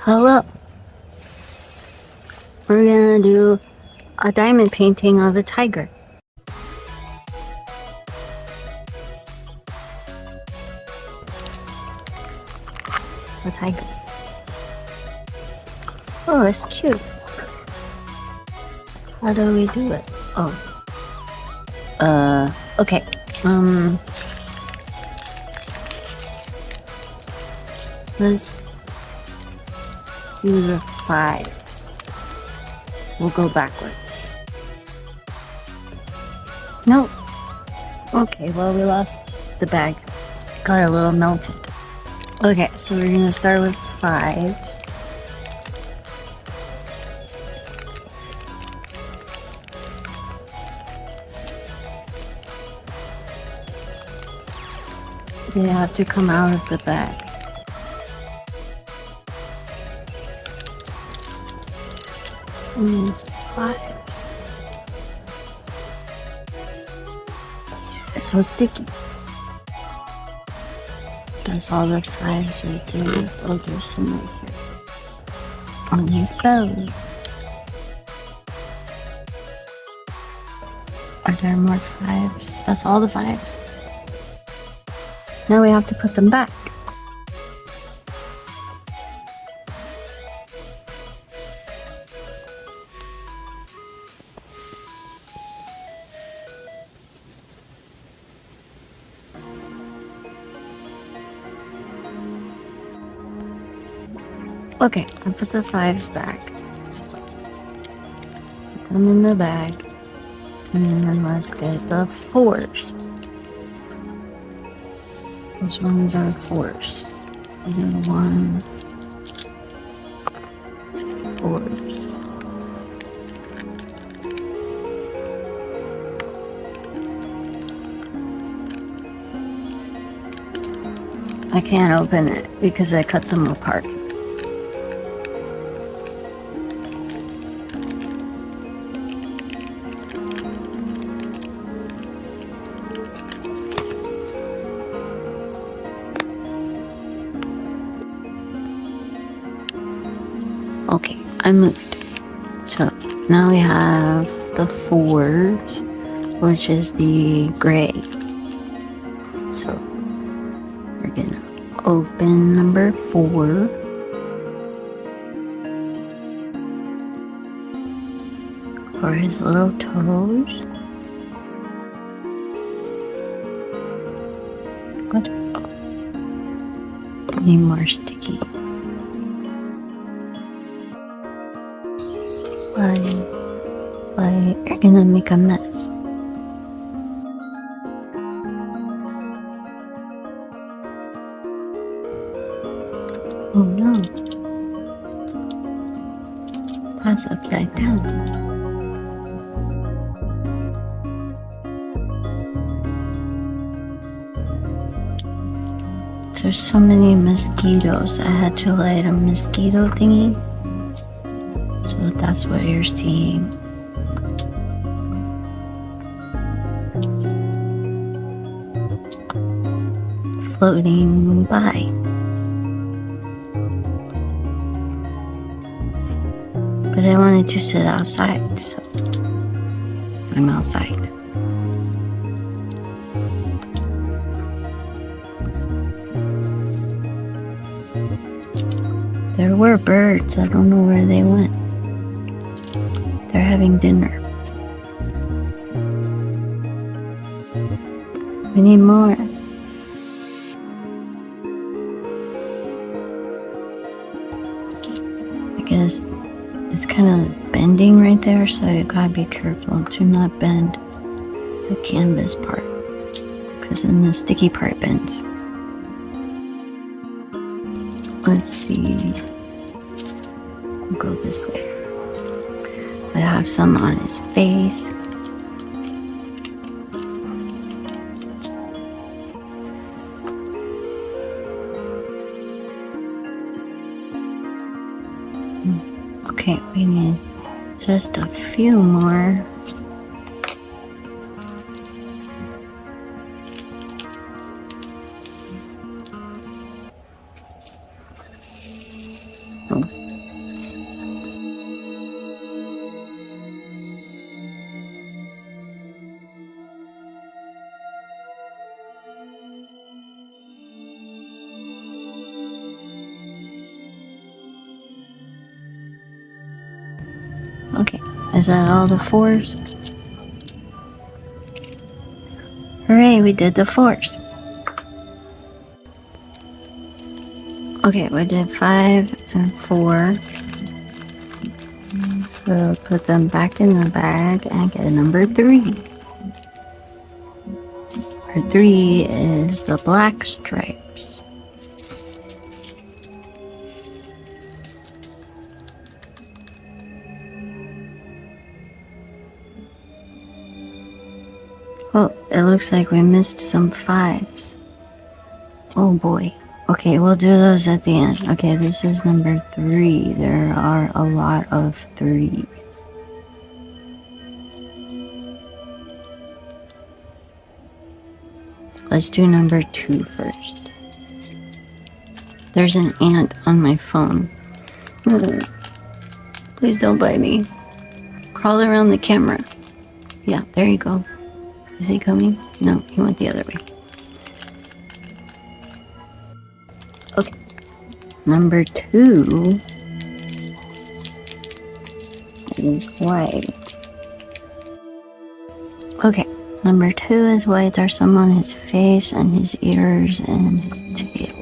Hello. We're gonna do a diamond painting of a tiger. A tiger. Oh, it's cute. How do we do it? Oh. Okay. Let's do the 5s. We'll go backwards. Nope. Okay, well, we lost the bag. It got a little melted. Okay, so we're gonna start with 5s. They have to come out of the bag. Fives. It's so sticky. That's all the 5s right there. Oh, there's some right here. On his belly. Are there more 5s? That's all the 5s. Now we have to put them back. Okay, I put the 5s back. So, put them in the bag. And then let's get the 4s. Which ones are 4s? These are the 1s. 4s. I can't open it because I cut them apart. Okay, I moved. So now we have the 4s, which is the gray. So we're gonna open number 4. For his little toes. What? Oh. Need more sticky. Why you're gonna make a mess. Oh no. That's upside down. There's so many mosquitoes. I had to light a mosquito thingy. So that's what you're seeing. Floating by. But I wanted to sit outside, so I'm outside. There were birds. I don't know where they went. They're having dinner. We need more. I guess it's kind of bending right there, so you gotta be careful to not bend the canvas part, because then the sticky part bends. Let's see. We'll go this way. I have some on his face. Okay, we need just a few more. Oh. Okay, is that all the 4s? Hooray, we did the 4s. Okay, we did 5 and 4. So put them back in the bag and get number 3. Number 3 is the black stripes. Oh, it looks like we missed some 5s. Oh boy. Okay, we'll do those at the end. Okay, this is number 3. There are a lot of 3s. Let's do number 2 first. There's an ant on my phone. Please don't bite me. Crawl around the camera. Yeah, there you go. Is he coming? No, he went the other way. Okay. Number 2 is white. Okay. Number 2 is white. There's some on his face and his ears and his tail.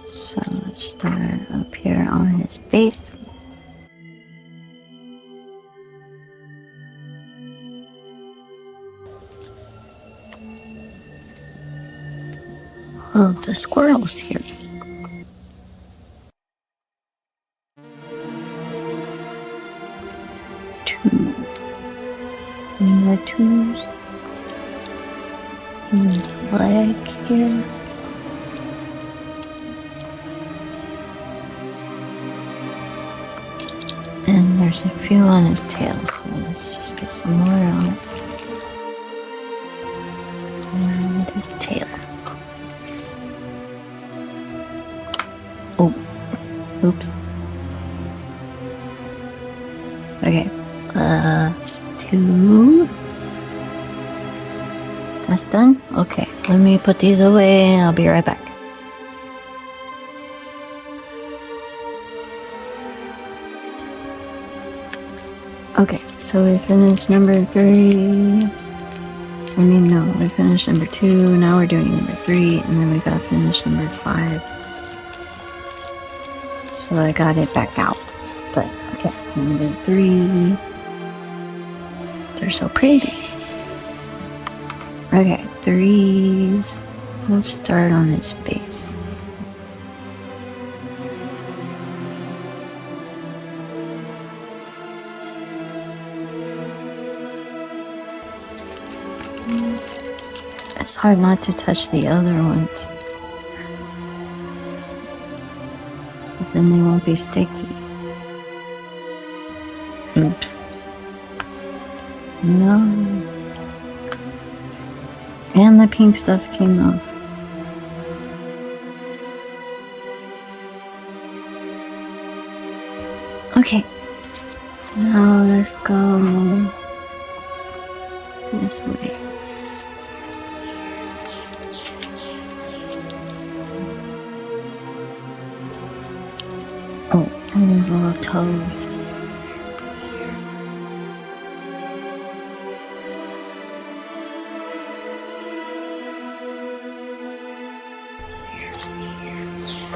So let's start up here on his face. Oh, the squirrel's here. Two. Any more 2s? And his leg here. And there's a few on his tail, so let's just get some more out. And his tail. Oh, oops. Okay, 2. That's done? Okay, let me put these away. I'll be right back. Okay, so we finished number 3. We finished number 2. Now we're doing number 3, and then we gotta finish number 5. So I got it back out. But, okay, number 3. They're so pretty. Okay, 3s. Let's start on his face. It's hard not to touch the other ones. But then they won't be sticky. Oops. No. And the pink stuff came off. Okay. Now let's go this way. Oh, and there's little toes.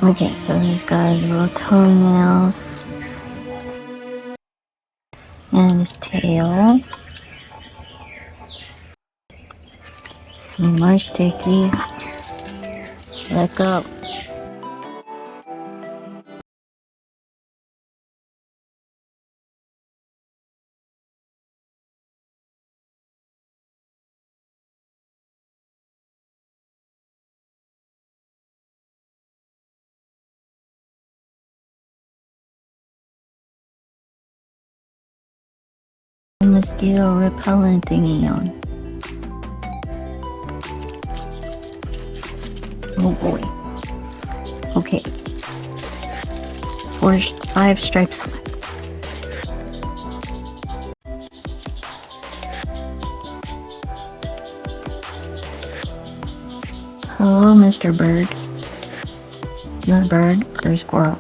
Okay, so he's got little toenails and his tail. And more sticky. Let go. Mosquito repellent thingy on. Oh boy. Okay. 5 stripes left. Hello, Mr. Bird. Is that a bird or a squirrel?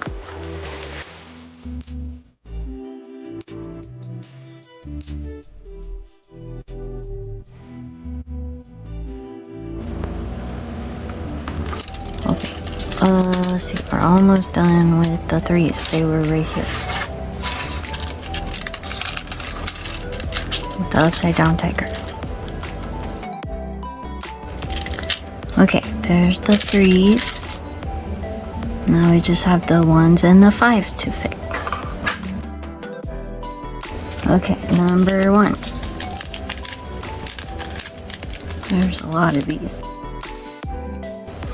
Okay. Let's see. We're almost done with the 3s. They were right here. With the upside down tiger. Okay, there's the 3s. Now we just have the 1s and the 5s to fix. Okay, number 1. There's a lot of these.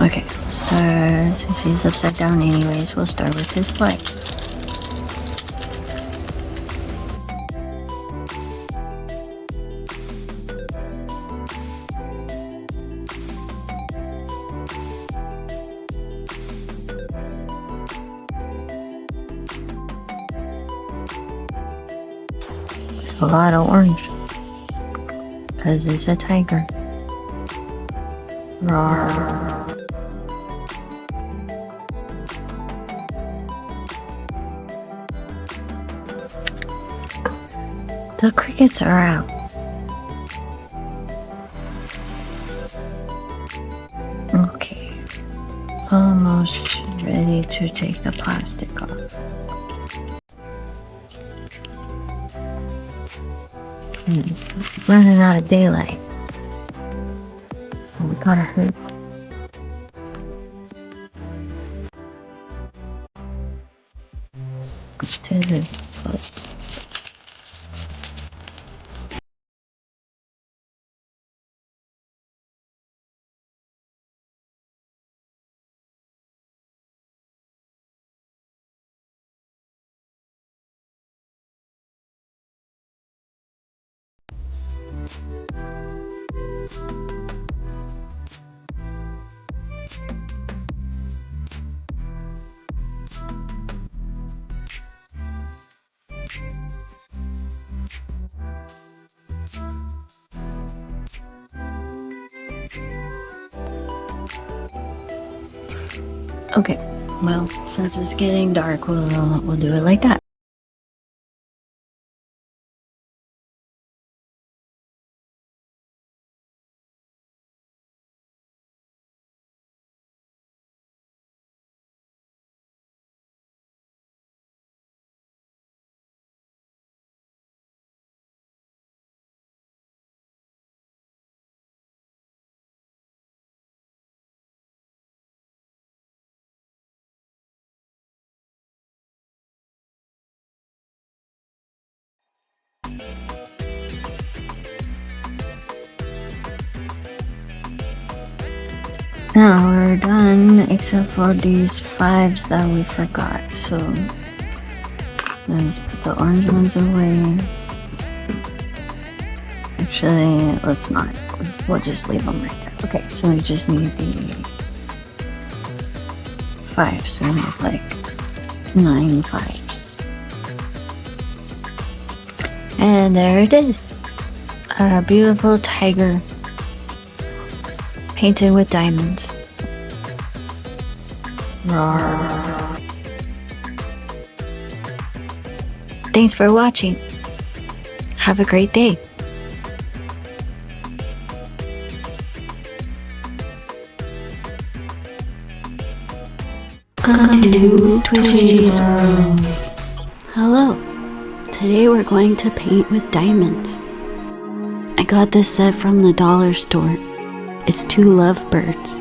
Okay, start, since he's upside down anyways, we'll start with his legs. There's a lot of orange, because it's a tiger. Roar. The crickets are out. Okay. Almost ready to take the plastic off. Running out of daylight. We gotta hurry. Let's do this. Okay, well, since it's getting dark, we'll do it like that. Now we're done, except for these 5s that we forgot. So let's put the orange ones away. Actually, let's not. We'll just leave them right there. Okay, so we just need the 5s. We need like 9 5s. And there it is. A beautiful tiger painted with diamonds. Roar. Thanks for watching. Have a great day. Welcome to Twitchy's room. Hello. Today we're going to paint with diamonds. I got this set from the dollar store. It's 2 Lovebirds.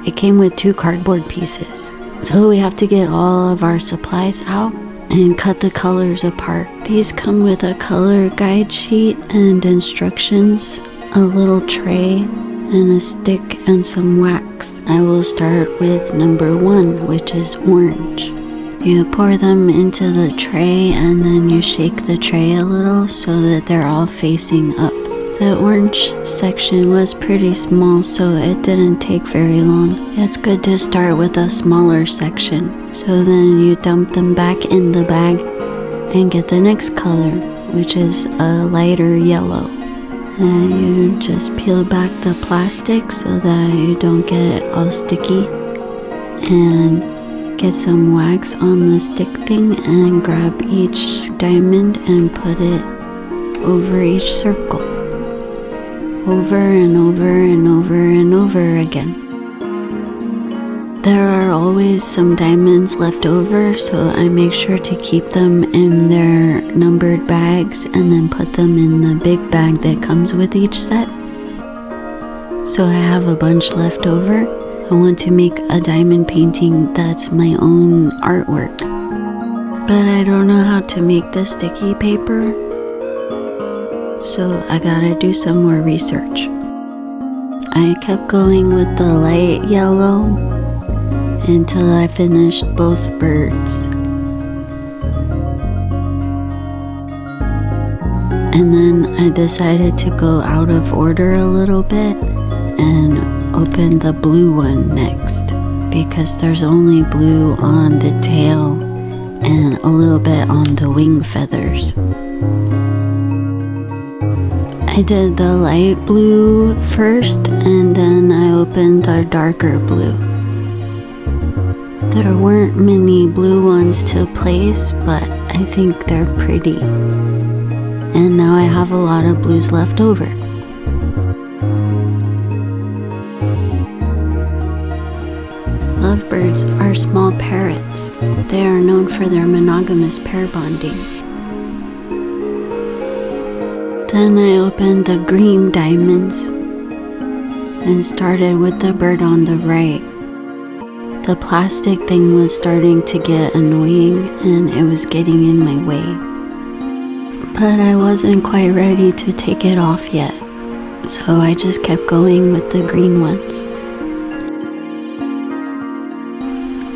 It came with 2 cardboard pieces. So we have to get all of our supplies out and cut the colors apart. These come with a color guide sheet and instructions, a little tray, and a stick and some wax. I will start with number 1, which is orange. You pour them into the tray and then you shake the tray a little so that they're all facing up. The orange section was pretty small, so it didn't take very long. It's good to start with a smaller section, so then you dump them back in the bag and get the next color, which is a lighter yellow. And you just peel back the plastic so that you don't get all sticky, and get some wax on the stick thing and grab each diamond and put it over each circle, over and over and over and over again. There are always some diamonds left over, so I make sure to keep them in their numbered bags and then put them in the big bag that comes with each set. So I have a bunch left over. I want to make a diamond painting that's my own artwork, but I don't know how to make the sticky paper, so I gotta do some more research. I kept going with the light yellow until I finished both birds. And then I decided to go out of order a little bit and open the blue one next, because there's only blue on the tail and a little bit on the wing feathers. I did the light blue first, and then I opened the darker blue. There weren't many blue ones to place, but I think they're pretty. And now I have a lot of blues left over. Lovebirds are small parrots. They are known for their monogamous pair bonding. Then I opened the green diamonds and started with the bird on the right. The plastic thing was starting to get annoying and it was getting in my way. But I wasn't quite ready to take it off yet, so I just kept going with the green ones.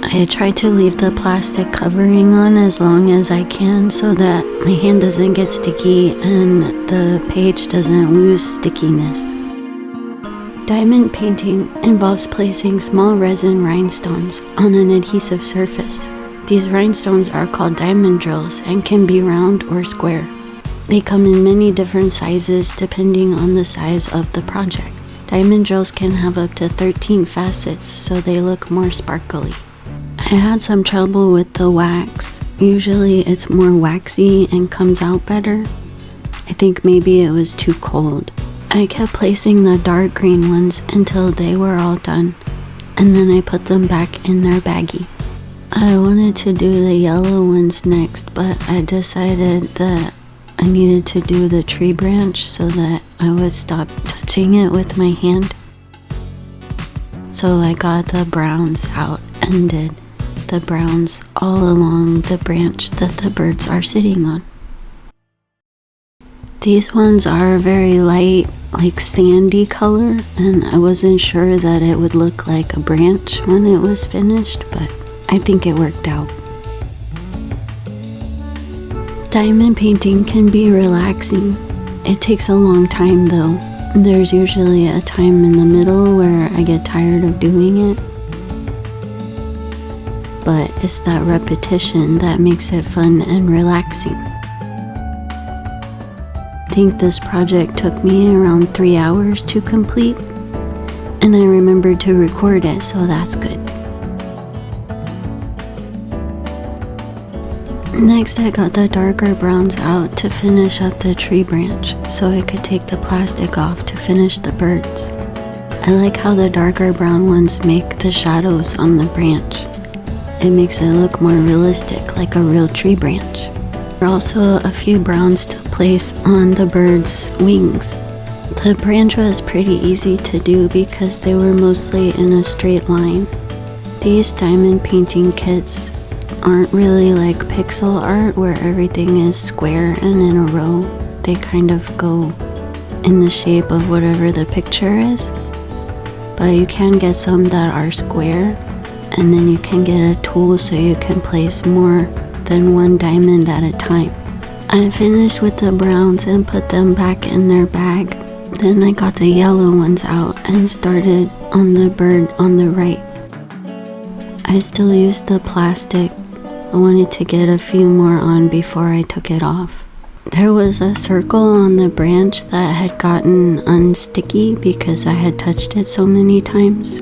I try to leave the plastic covering on as long as I can so that my hand doesn't get sticky and the page doesn't lose stickiness. Diamond painting involves placing small resin rhinestones on an adhesive surface. These rhinestones are called diamond drills and can be round or square. They come in many different sizes depending on the size of the project. Diamond drills can have up to 13 facets, so they look more sparkly. I had some trouble with the wax. Usually it's more waxy and comes out better. I think maybe it was too cold. I kept placing the dark green ones until they were all done, and then I put them back in their baggie. I wanted to do the yellow ones next, but I decided that I needed to do the tree branch so that I would stop touching it with my hand. So I got the browns out and did the browns all along the branch that the birds are sitting on. These ones are very light, like sandy color, and I wasn't sure that it would look like a branch when it was finished, but I think it worked out. Diamond painting can be relaxing. It takes a long time though. There's usually a time in the middle where I get tired of doing it. But it's that repetition that makes it fun and relaxing. I think this project took me around 3 hours to complete, and I remembered to record it, so that's good. Next, I got the darker browns out to finish up the tree branch, so I could take the plastic off to finish the birds. I like how the darker brown ones make the shadows on the branch. It makes it look more realistic, like a real tree branch. There are also a few browns to place on the bird's wings. The branch was pretty easy to do because they were mostly in a straight line. These diamond painting kits aren't really like pixel art where everything is square and in a row. They kind of go in the shape of whatever the picture is. But you can get some that are square, and then you can get a tool so you can place more than one diamond at a time. I finished with the browns and put them back in their bag. Then I got the yellow ones out and started on the bird on the right. I still used the plastic. I wanted to get a few more on before I took it off. There was a circle on the branch that had gotten unsticky because I had touched it so many times.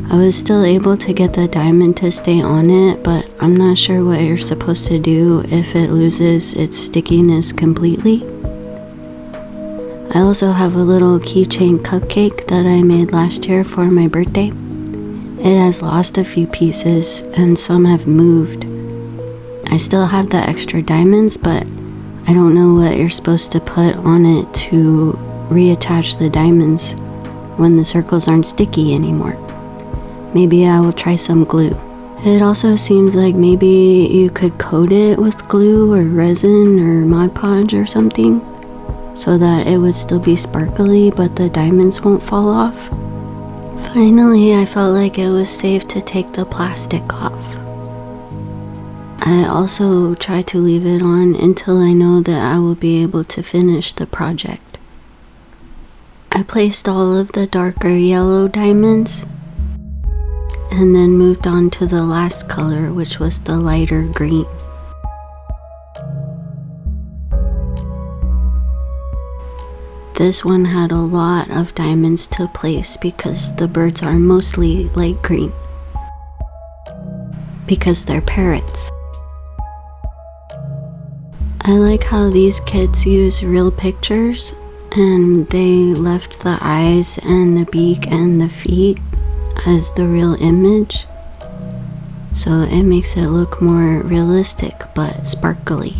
I was still able to get the diamond to stay on it, but I'm not sure what you're supposed to do if it loses its stickiness completely. I also have a little keychain cupcake that I made last year for my birthday. It has lost a few pieces and some have moved. I still have the extra diamonds, but I don't know what you're supposed to put on it to reattach the diamonds when the circles aren't sticky anymore. Maybe I will try some glue. It also seems like maybe you could coat it with glue or resin or Mod Podge or something so that it would still be sparkly but the diamonds won't fall off. Finally, I felt like it was safe to take the plastic off. I also try to leave it on until I know that I will be able to finish the project. I placed all of the darker yellow diamonds and then moved on to the last color, which was the lighter green. This one had a lot of diamonds to place because the birds are mostly light green. Because they're parrots. I like how these kids use real pictures and they left the eyes and the beak and the feet as the real image, so it makes it look more realistic but sparkly.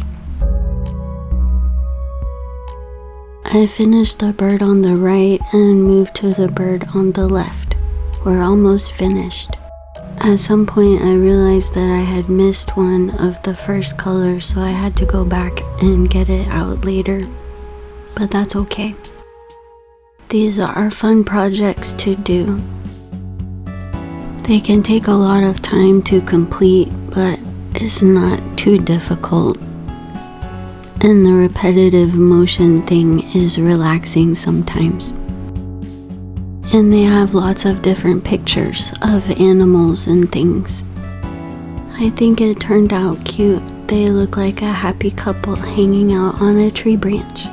I finished the bird on the right and moved to the bird on the left. We're almost finished. At some point I realized that I had missed one of the first color, so I had to go back and get it out later, but that's okay. These are fun projects to do. They can take a lot of time to complete, but it's not too difficult. And the repetitive motion thing is relaxing sometimes. And they have lots of different pictures of animals and things. I think it turned out cute. They look like a happy couple hanging out on a tree branch.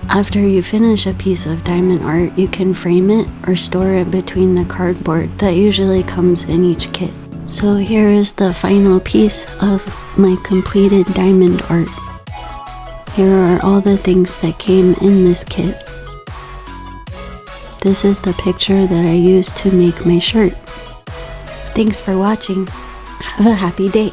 After you finish a piece of diamond art, you can frame it or store it between the cardboard that usually comes in each kit. So here is the final piece of my completed diamond art. Here are all the things that came in this kit. This is the picture that I used to make my shirt. Thanks for watching. Have a happy day.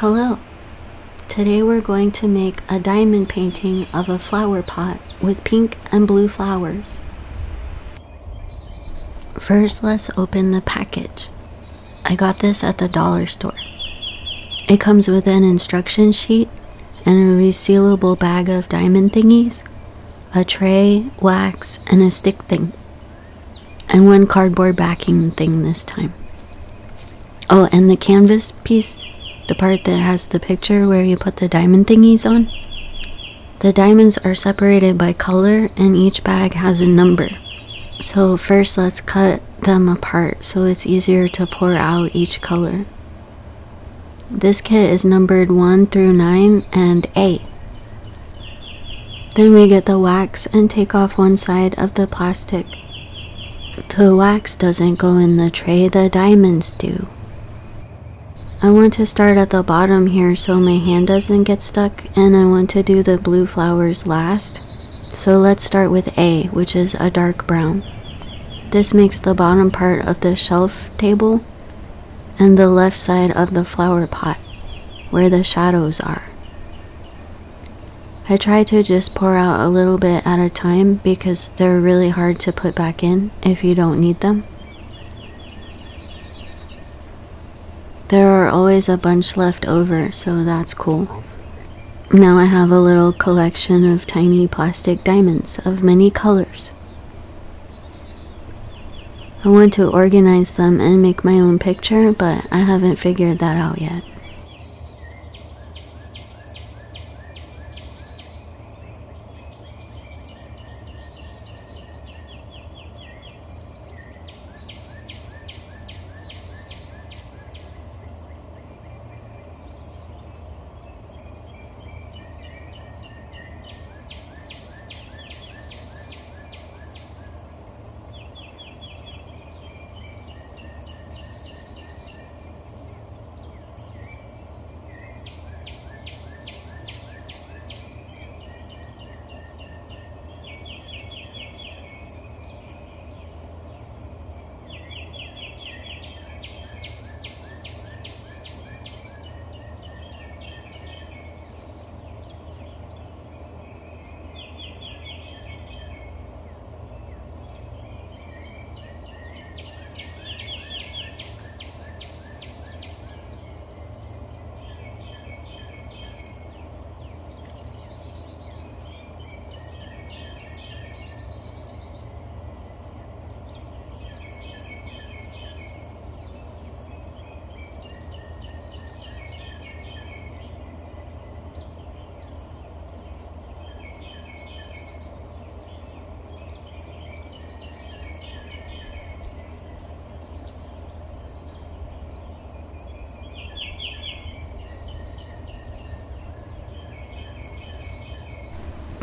Hello. Today we're going to make a diamond painting of a flower pot with pink and blue flowers. First, let's open the package. I got this at the dollar store. It comes with an instruction sheet and a resealable bag of diamond thingies, a tray, wax, and a stick thing. And one cardboard backing thing this time. Oh, and the canvas piece, the part that has the picture where you put the diamond thingies on. The diamonds are separated by color and each bag has a number. So first let's cut them apart so it's easier to pour out each color. This kit is numbered 1 through 9 and A. Then we get the wax and take off one side of the plastic. The wax doesn't go in the tray, the diamonds do. I want to start at the bottom here so my hand doesn't get stuck, and I want to do the blue flowers last. So let's start with A, which is a dark brown. This makes the bottom part of the shelf table and the left side of the flower pot, where the shadows are. I try to just pour out a little bit at a time because they're really hard to put back in if you don't need them. There are always always a bunch left over, so that's cool. Now I have a little collection of tiny plastic diamonds of many colors. I want to organize them and make my own picture, but I haven't figured that out yet.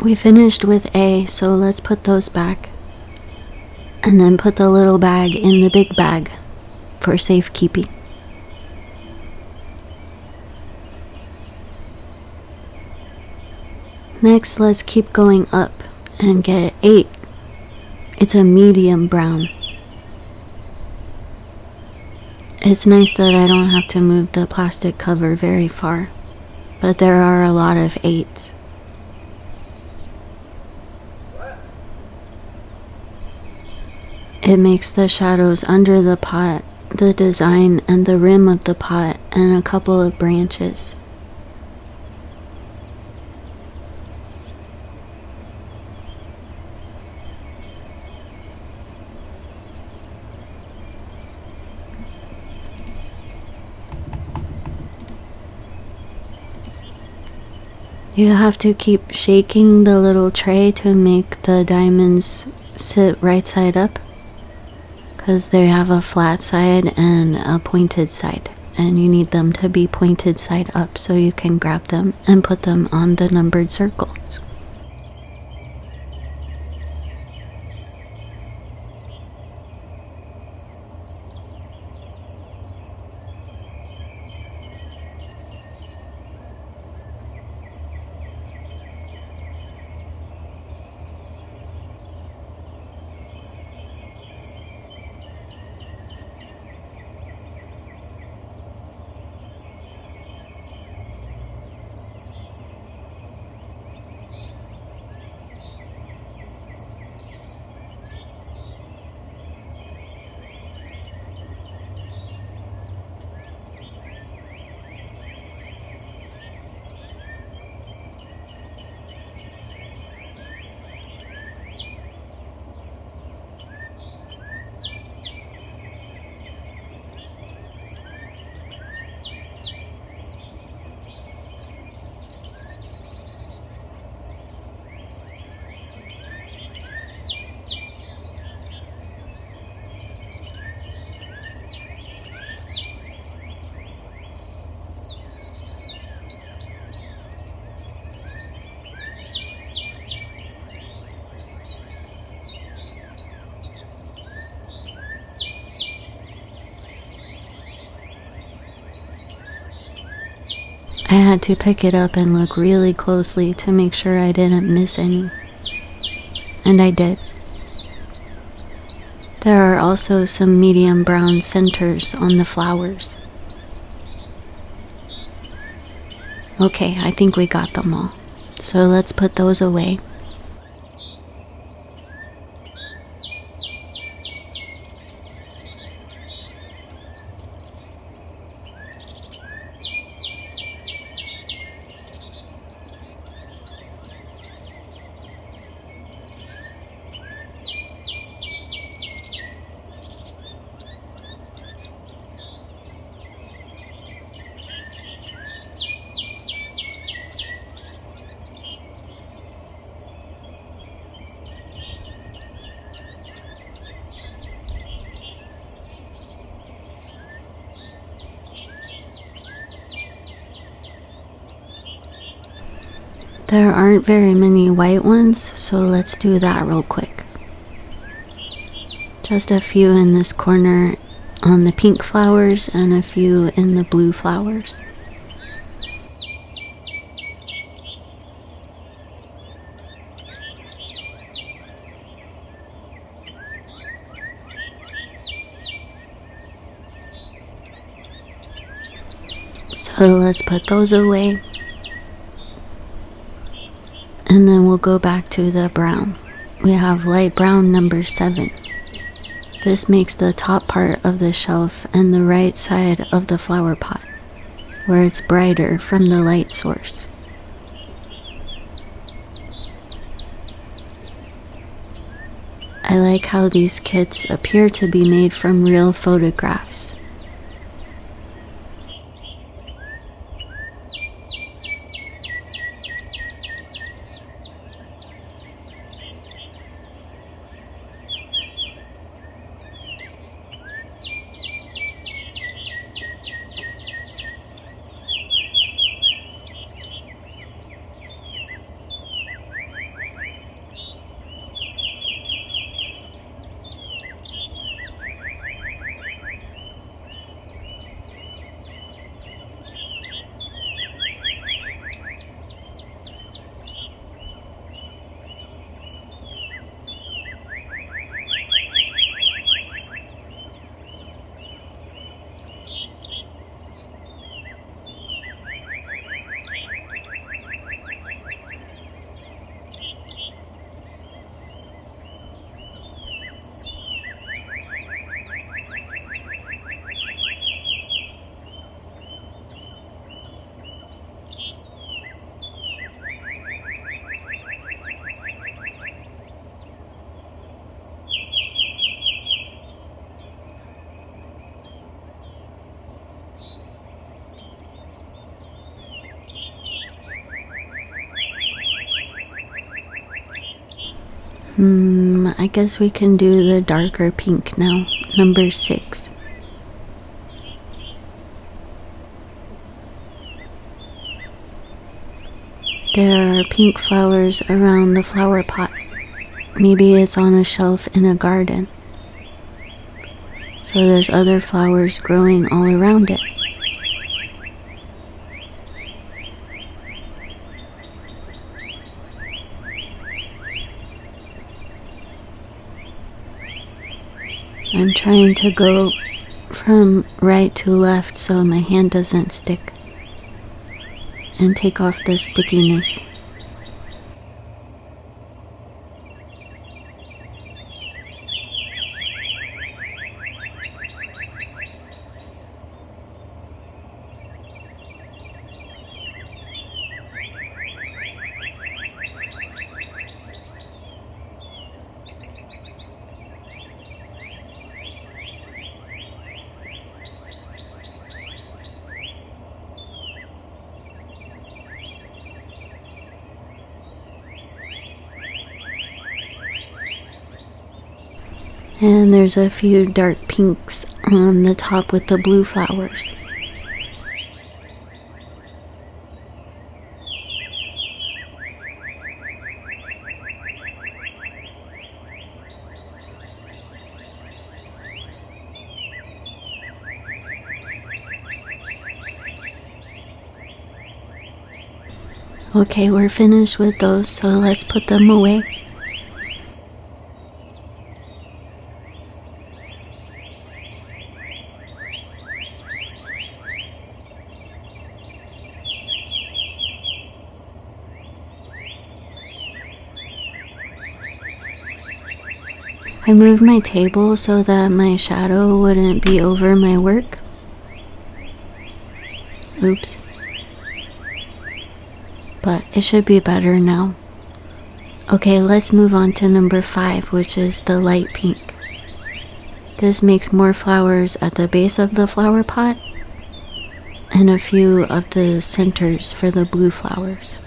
We finished with A, so let's put those back. And then put the little bag in the big bag for safekeeping. Next, let's keep going up and get 8. It's a medium brown. It's nice that I don't have to move the plastic cover very far, but there are a lot of 8s. It makes the shadows under the pot, the design, and the rim of the pot, and a couple of branches. You have to keep shaking the little tray to make the diamonds sit right side up, because they have a flat side and a pointed side, and you need them to be pointed side up so you can grab them and put them on the numbered circles. I had to pick it up and look really closely to make sure I didn't miss any. And I did. There are also some medium brown centers on the flowers. Okay, I think we got them all. So let's put those away. There aren't very many white ones, so let's do that real quick. Just a few in this corner on the pink flowers and a few in the blue flowers. So let's put those away. And then we'll go back to the brown. We have light brown number 7. This makes the top part of the shelf and the right side of the flower pot, where it's brighter from the light source. I like how these kits appear to be made from real photographs. I guess we can do the darker pink now, number 6. There are pink flowers around the flower pot. Maybe it's on a shelf in a garden. So there's other flowers growing all around it. I'm trying to go from right to left so my hand doesn't stick, and take off the stickiness. And there's a few dark pinks on the top with the blue flowers. Okay, we're finished with those, so let's put them away. I moved my table so that my shadow wouldn't be over my work. Oops. But it should be better now. Okay, let's move on to number 5, which is the light pink. This makes more flowers at the base of the flower pot and a few of the centers for the blue flowers.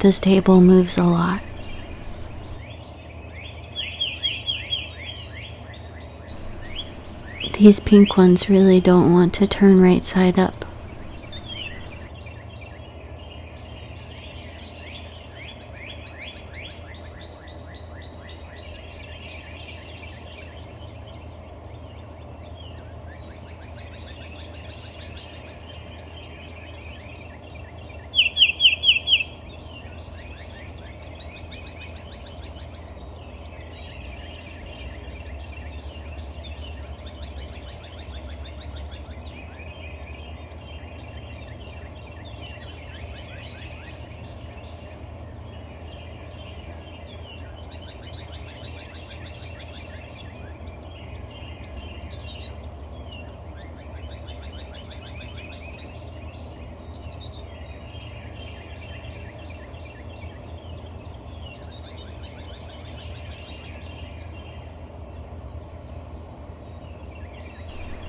This table moves a lot. These pink ones really don't want to turn right side up.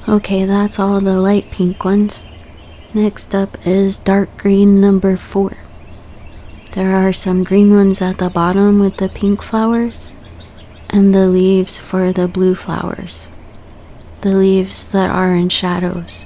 Okay, that's all the light pink ones. Next up is dark green number 4. There are some green ones at the bottom with the pink flowers, and the leaves for the blue flowers. The leaves that are in shadows.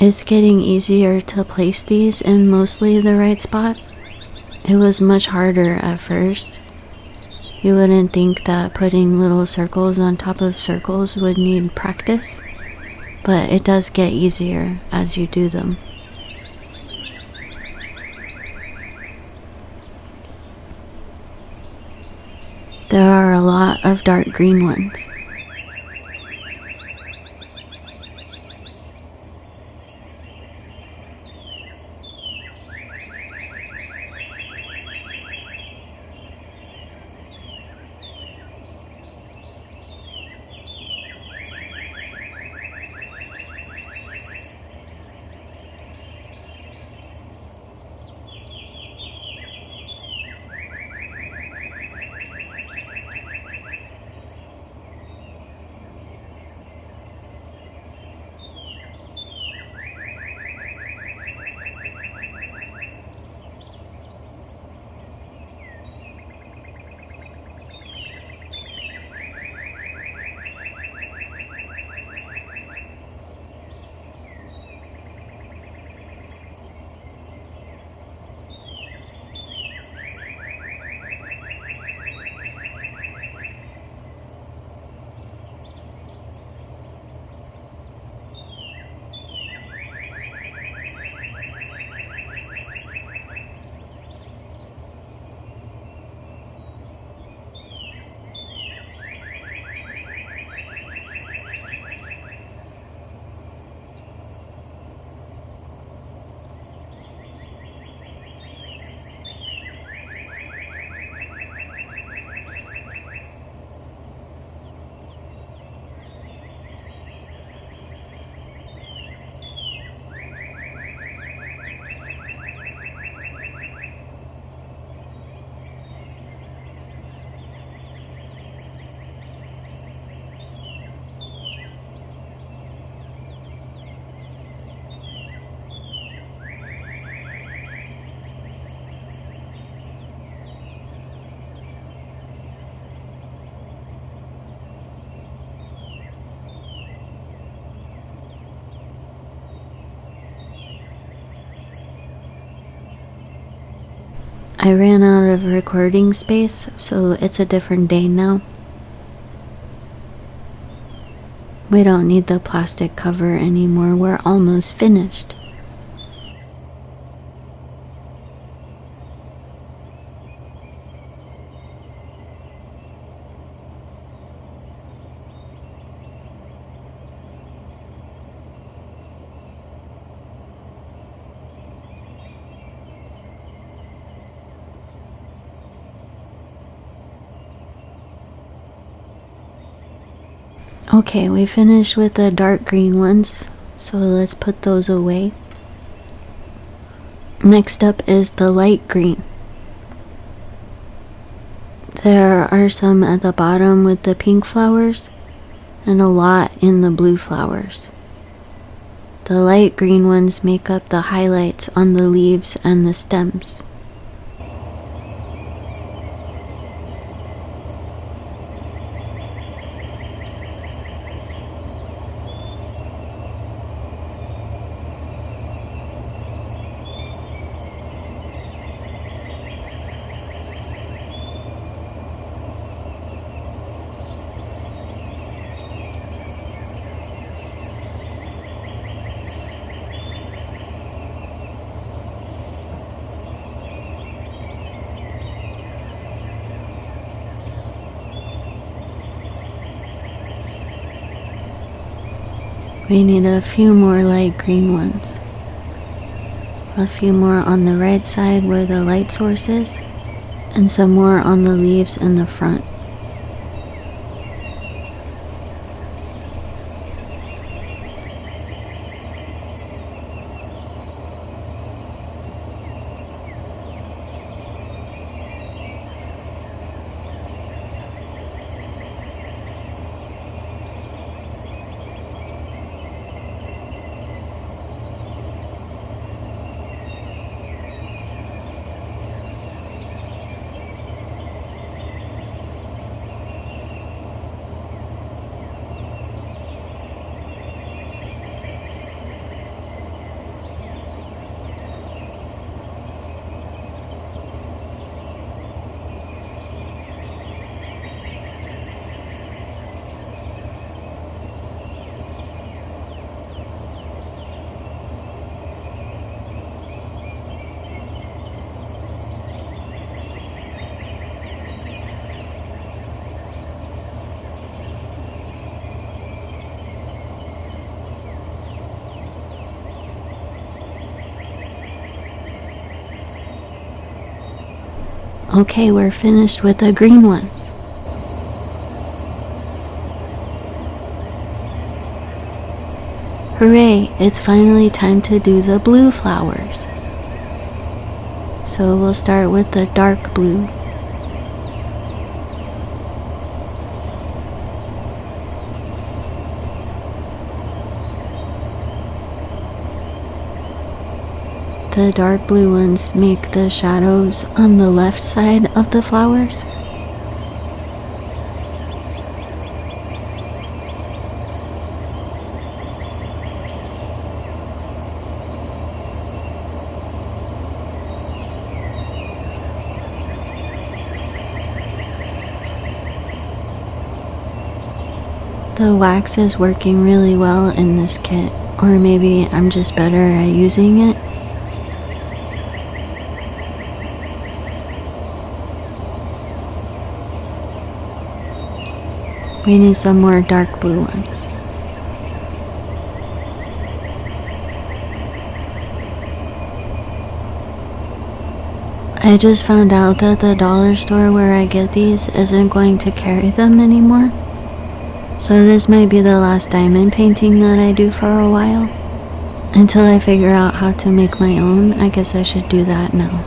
It's getting easier to place these in mostly the right spot. It was much harder at first. You wouldn't think that putting little circles on top of circles would need practice, but it does get easier as you do them. There are a lot of dark green ones. I ran out of recording space, so it's a different day now. We don't need the plastic cover anymore, we're almost finished. Okay, we finished with the dark green ones, so let's put those away. Next up is the light green. There are some at the bottom with the pink flowers, and a lot in the blue flowers. The light green ones make up the highlights on the leaves and the stems. We need a few more light green ones. A few more on the right side where the light source is, and some more on the leaves in the front. Okay, we're finished with the green ones. Hooray, it's finally time to do the blue flowers. So we'll start with the dark blue. The dark blue ones make the shadows on the left side of the flowers. The wax is working really well in this kit, or maybe I'm just better at using it. We need some more dark blue ones. I just found out that the dollar store where I get these isn't going to carry them anymore. So this might be the last diamond painting that I do for a while. Until I figure out how to make my own, I guess I should do that now.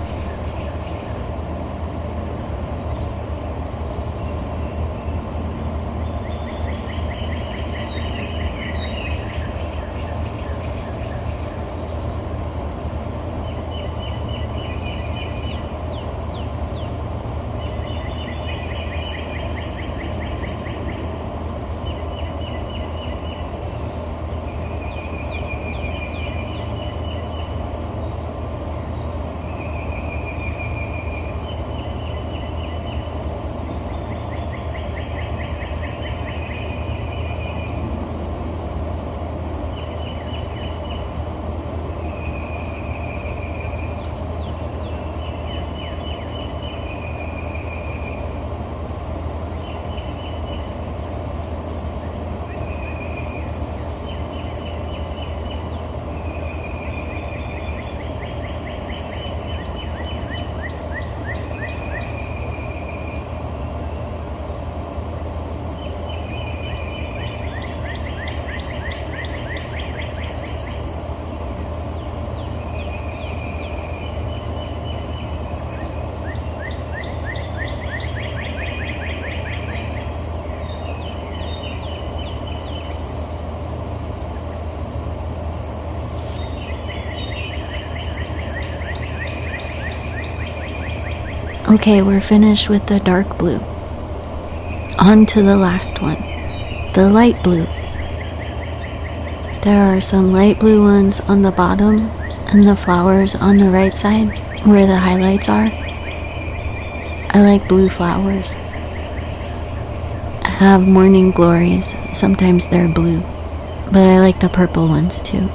Okay, we're finished with the dark blue. On to the last one, the light blue. There are some light blue ones on the bottom and the flowers on the right side where the highlights are. I like blue flowers. I have morning glories, sometimes they're blue, but I like the purple ones too.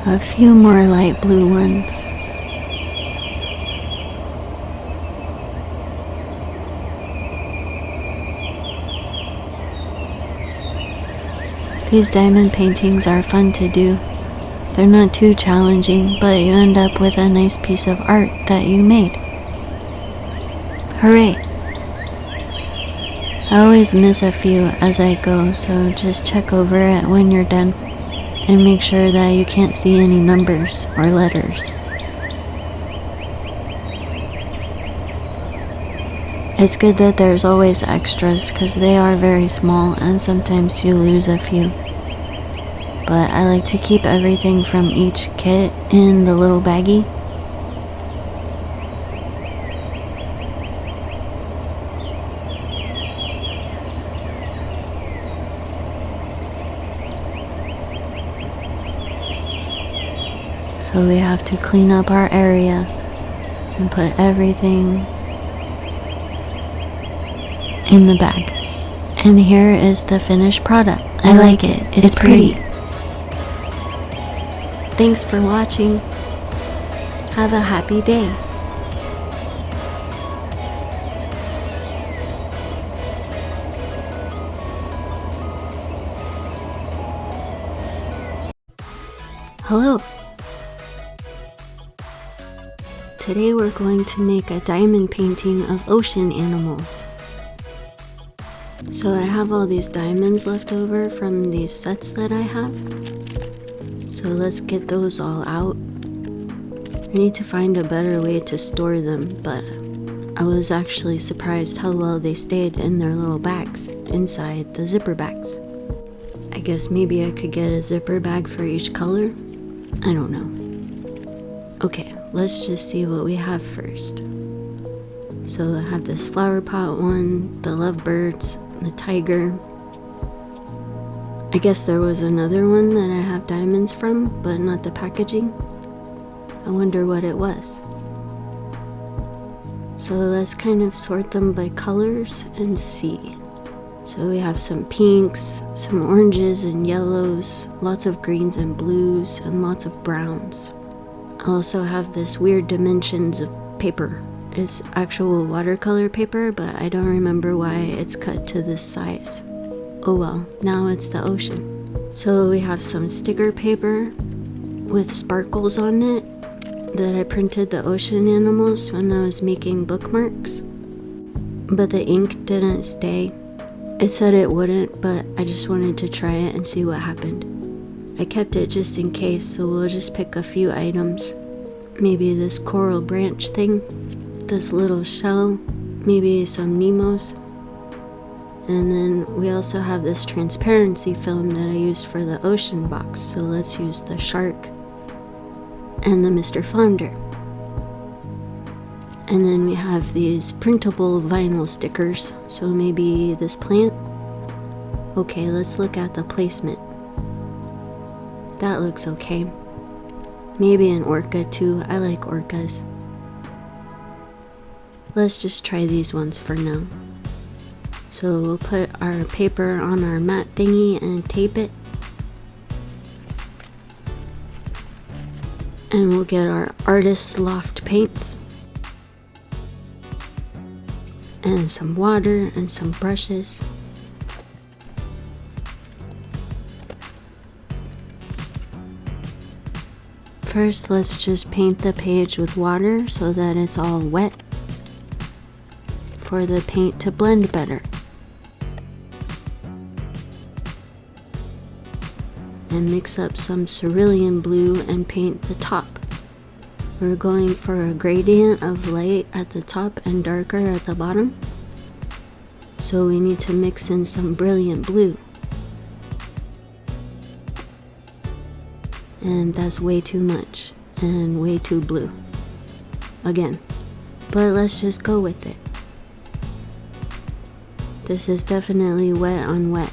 A few more light blue ones. These diamond paintings are fun to do. They're not too challenging, but you end up with a nice piece of art that you made. Hooray! I always miss a few as I go, so just check over it when you're done and make sure that you can't see any numbers or letters. It's good that there's always extras because they are very small and sometimes you lose a few. But I like to keep everything from each kit in the little baggie. So we have to clean up our area and put everything in the bag. And here is the finished product. I like it. It's pretty. Thanks for watching. Have a happy day. Hello. Today we're going to make a diamond painting of ocean animals. So I have all these diamonds left over from these sets that I have. So let's get those all out. I need to find a better way to store them, but I was actually surprised how well they stayed in their little bags inside the zipper bags. I guess maybe I could get a zipper bag for each color. I don't know. Okay, let's just see what we have first. So I have this flower pot one, the Lovebirds, the tiger. I guess there was another one that I have diamonds from, but not the packaging. I wonder what it was. So let's kind of sort them by colors and see. So we have some pinks, some oranges and yellows, lots of greens and blues, and lots of browns. I also have this weird dimensions of paper. It's actual watercolor paper, but I don't remember why it's cut to this size. Oh well, now it's the ocean. So we have some sticker paper with sparkles on it that I printed the ocean animals when I was making bookmarks. But the ink didn't stay. It said it wouldn't, but I just wanted to try it and see what happened. I kept it just in case, so we'll just pick a few items. Maybe this coral branch thing, this little shell, maybe some Nemos. And then we also have this transparency film that I used for the ocean box, so let's use the shark and the Mr. Flounder. And then we have these printable vinyl stickers. So maybe this plant. Okay, let's look at the placement. That looks okay. Maybe an orca too. I like orcas. Let's just try these ones for now. So we'll put our paper on our mat thingy and tape it. And we'll get our artist's loft paints. And some water and some brushes. First, let's just paint the page with water so that it's all wet for the paint to blend better. And mix up some cerulean blue and paint the top. We're going for a gradient of light at the top and darker at the bottom. So we need to mix in some brilliant blue. And that's way too much and way too blue. Again, but let's just go with it. This is definitely wet on wet.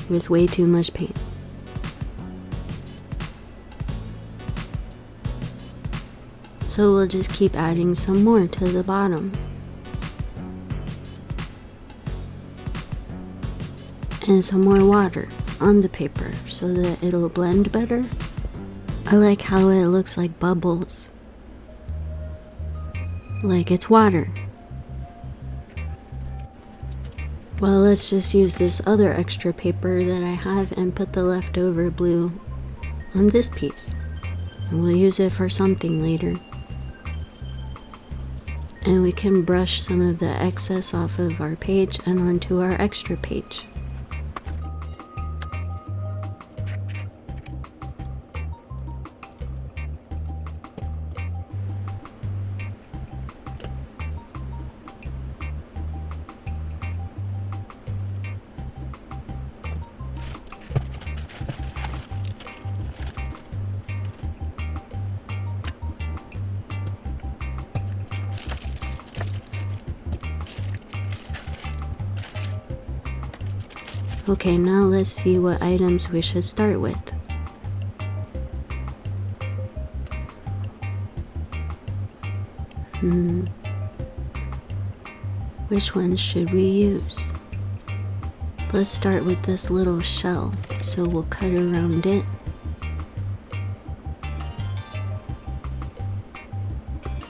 With way too much paint. So we'll just keep adding some more to the bottom. And some more water on the paper so that it'll blend better. I like how it looks like bubbles. Like it's water. Well, let's just use this other extra paper that I have and put the leftover blue on this piece. And we'll use it for something later. And we can brush some of the excess off of our page and onto our extra page. Okay, now let's see what items we should start with. Which ones should we use? Let's start with this little shell. So we'll cut around it.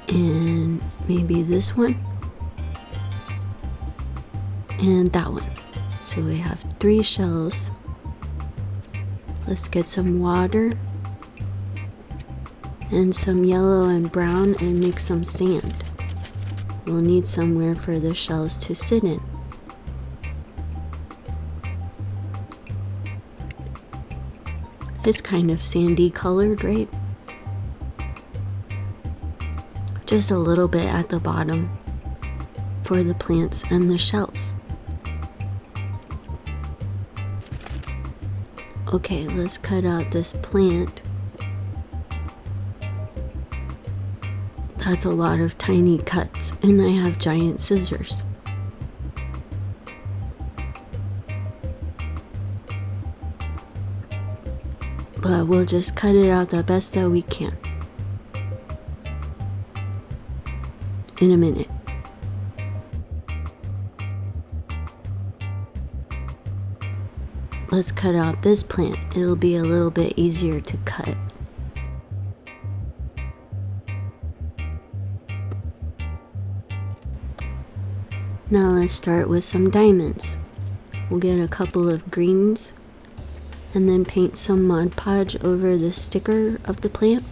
And maybe this one. And that one. So we have 3 shells. Let's get some water and some yellow and brown and make some sand. We'll need somewhere for the shells to sit in. It's kind of sandy colored, right? Just a little bit at the bottom for the plants and the shells. Okay, let's cut out this plant. That's a lot of tiny cuts, and I have giant scissors. But we'll just cut it out the best that we can. In a minute. Let's cut out this plant. It'll be a little bit easier to cut. Now let's start with some diamonds. We'll get a couple of greens and then paint some Mod Podge over the sticker of the plant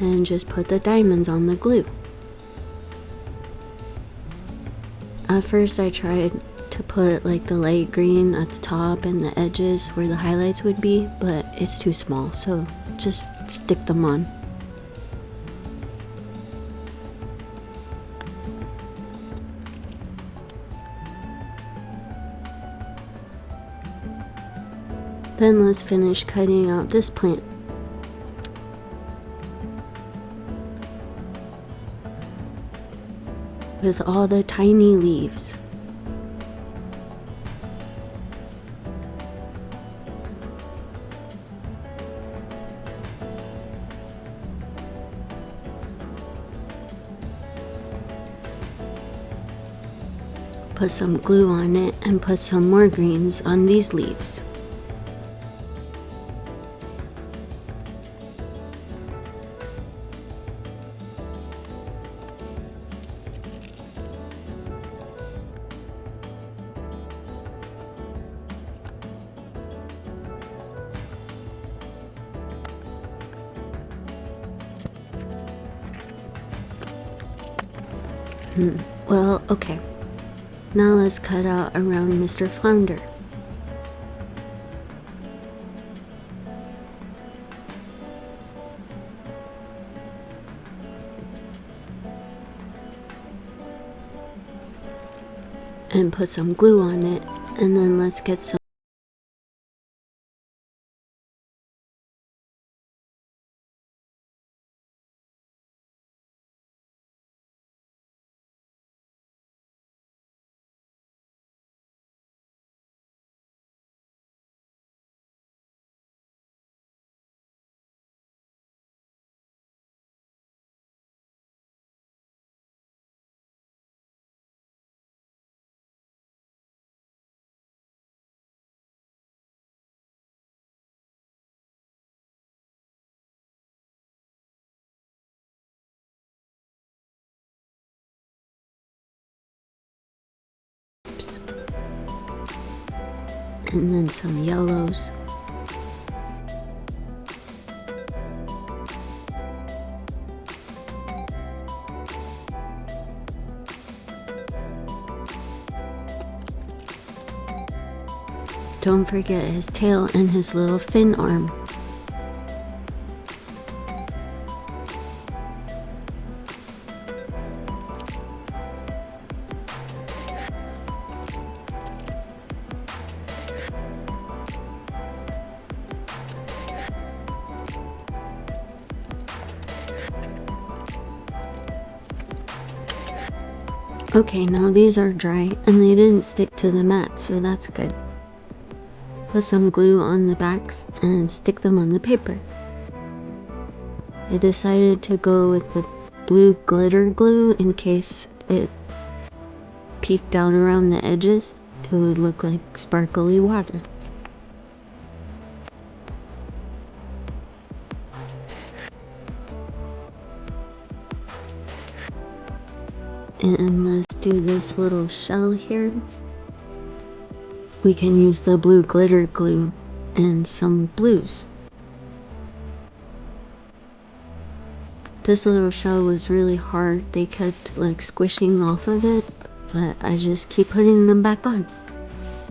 and just put the diamonds on the glue. At first I tried to put like the light green at the top and the edges where the highlights would be, but it's too small, so just stick them on. Then let's finish cutting out this plant. with all the tiny leaves. Put some glue on it and put some more greens on these leaves. Well, okay. Now let's cut out around Mr. Flounder. And put some glue on it, and then let's get some and then some yellows. Don't forget his tail and his little fin arm. Okay, now these are dry and they didn't stick to the mat, so that's good. Put some glue on the backs and stick them on the paper. I decided to go with the blue glitter glue in case it peeked out around the edges. It would look like sparkly water. And let's do this little shell here. We can use the blue glitter glue and some blues. This little shell was really hard. They kept like squishing off of it, but I just keep putting them back on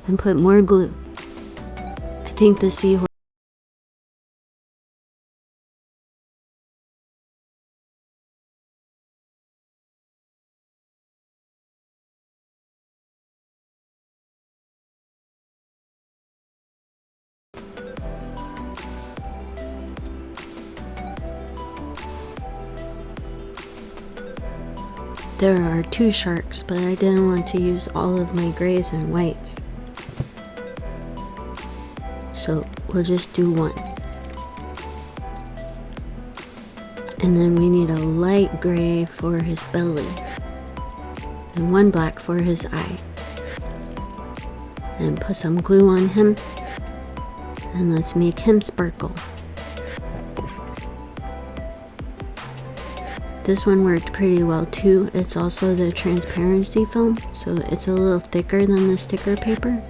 and put more glue. I think the seahorse. There are 2 sharks, but I didn't want to use all of my grays and whites. So we'll just do 1. And then we need a light gray for his belly. And 1 black for his eye. And put some glue on him. And let's make him sparkle. This one worked pretty well too. It's also the transparency film, so it's a little thicker than the sticker paper.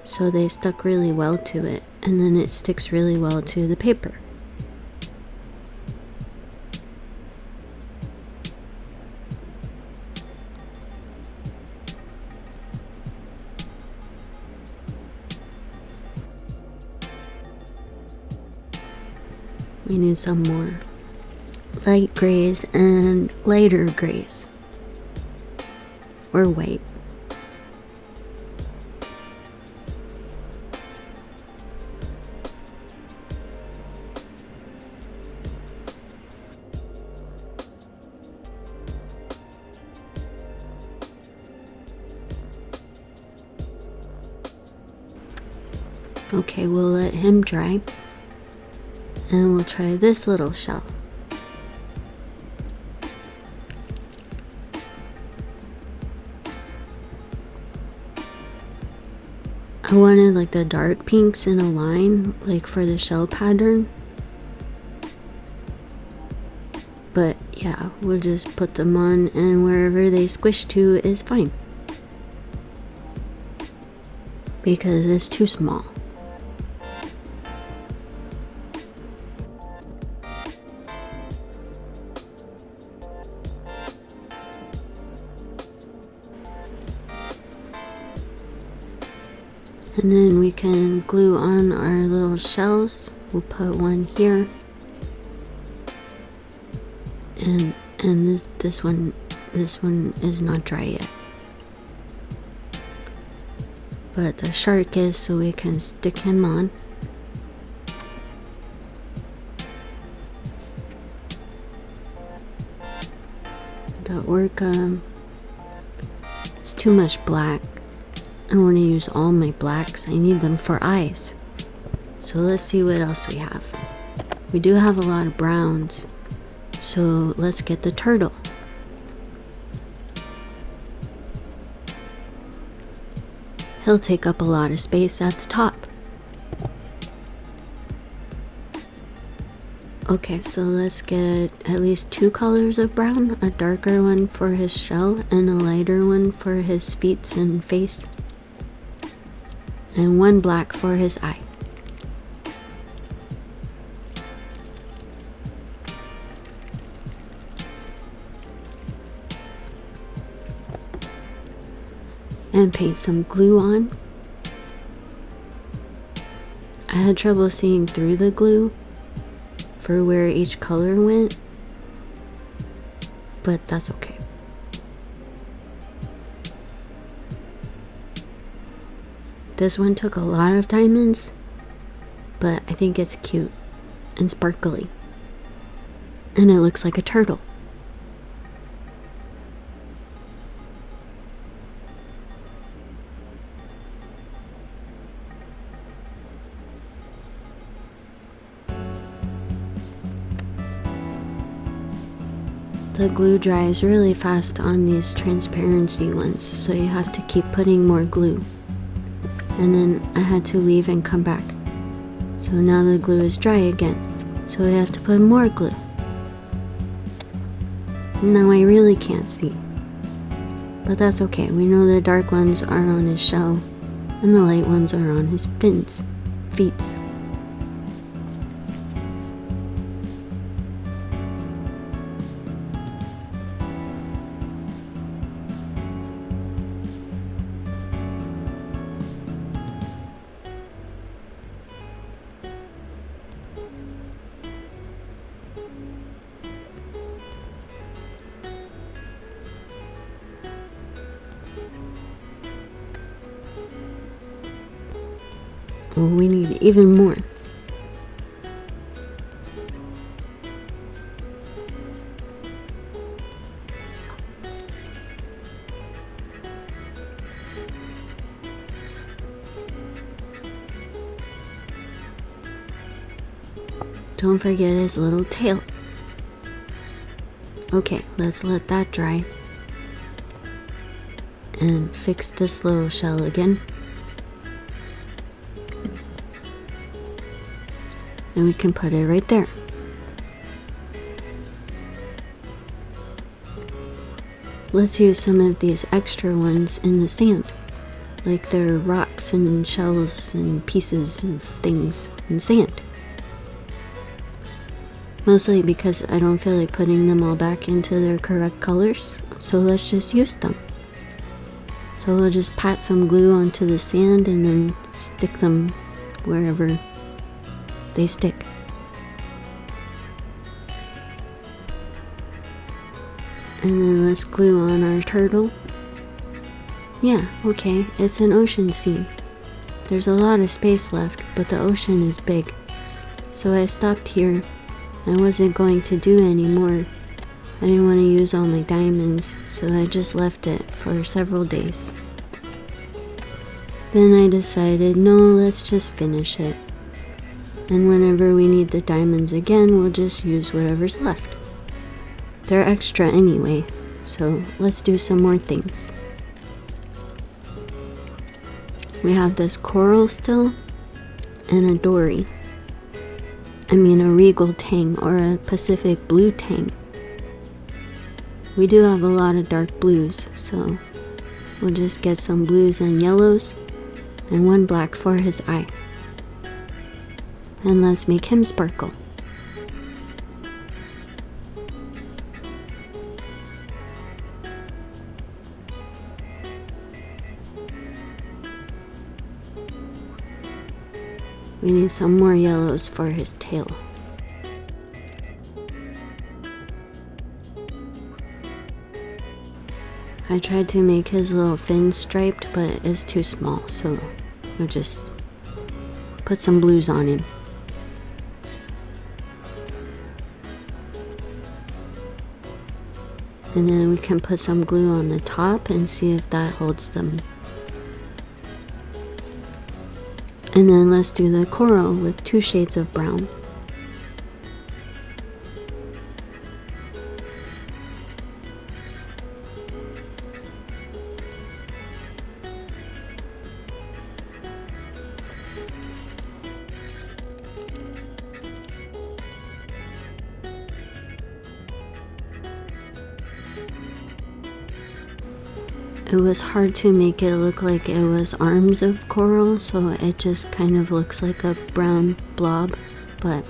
So they stuck really well to it, and then it sticks really well to the paper. We need some more light grays and lighter grays, or white. Okay, we'll let him dry. And we'll try this little shell. I wanted like the dark pinks in a line, like for the shell pattern. But yeah, we'll just put them on, and wherever they squish to is fine. Because it's too small. And then we can glue on our little shells. We'll put one here. And this one is not dry yet. But the shark is, so we can stick him on. The orca is too much black. I don't want to use all my blacks. I need them for eyes. So let's see what else we have. We do have a lot of browns. So let's get the turtle. He'll take up a lot of space at the top. Okay, so let's get at least 2 colors of brown. A darker one for his shell and a lighter one for his feet and face. And 1 black for his eye. And paint some glue on. I had trouble seeing through the glue for where each color went, but that's okay. This one took a lot of diamonds, but I think it's cute and sparkly, and it looks like a turtle. The glue dries really fast on these transparency ones, so you have to keep putting more glue. And then I had to leave and come back. So now the glue is dry again, so we have to put more glue. Now I really can't see, but that's okay. We know the dark ones are on his shell and the light ones are on his feet. Oh, we need even more. Don't forget his little tail. Okay, let's let that dry. And fix this little shell again. And we can put it right there. Let's use some of these extra ones in the sand. Like they're rocks and shells and pieces of things in sand. Mostly because I don't feel like putting them all back into their correct colors. So let's just use them. So we'll just pat some glue onto the sand and then stick them wherever they stick. And then let's glue on our turtle. Yeah, okay, it's an ocean scene. There's a lot of space left, but the ocean is big. So I stopped here. I wasn't going to do any more. I didn't want to use all my diamonds, so I just left it for several days. Then I decided, no, let's just finish it. And whenever we need the diamonds again, we'll just use whatever's left. They're extra anyway, so let's do some more things. We have this coral still, and a dory. I mean a regal tang or a Pacific blue tang. We do have a lot of dark blues, so we'll just get some blues and yellows, and one black for his eye. And let's make him sparkle. We need some more yellows for his tail. I tried to make his little fin striped, but it's too small, so we'll just put some blues on him. And then we can put some glue on the top and see if that holds them. And then let's do the coral with 2 shades of brown. It was hard to make it look like it was arms of coral, so it just kind of looks like a brown blob, but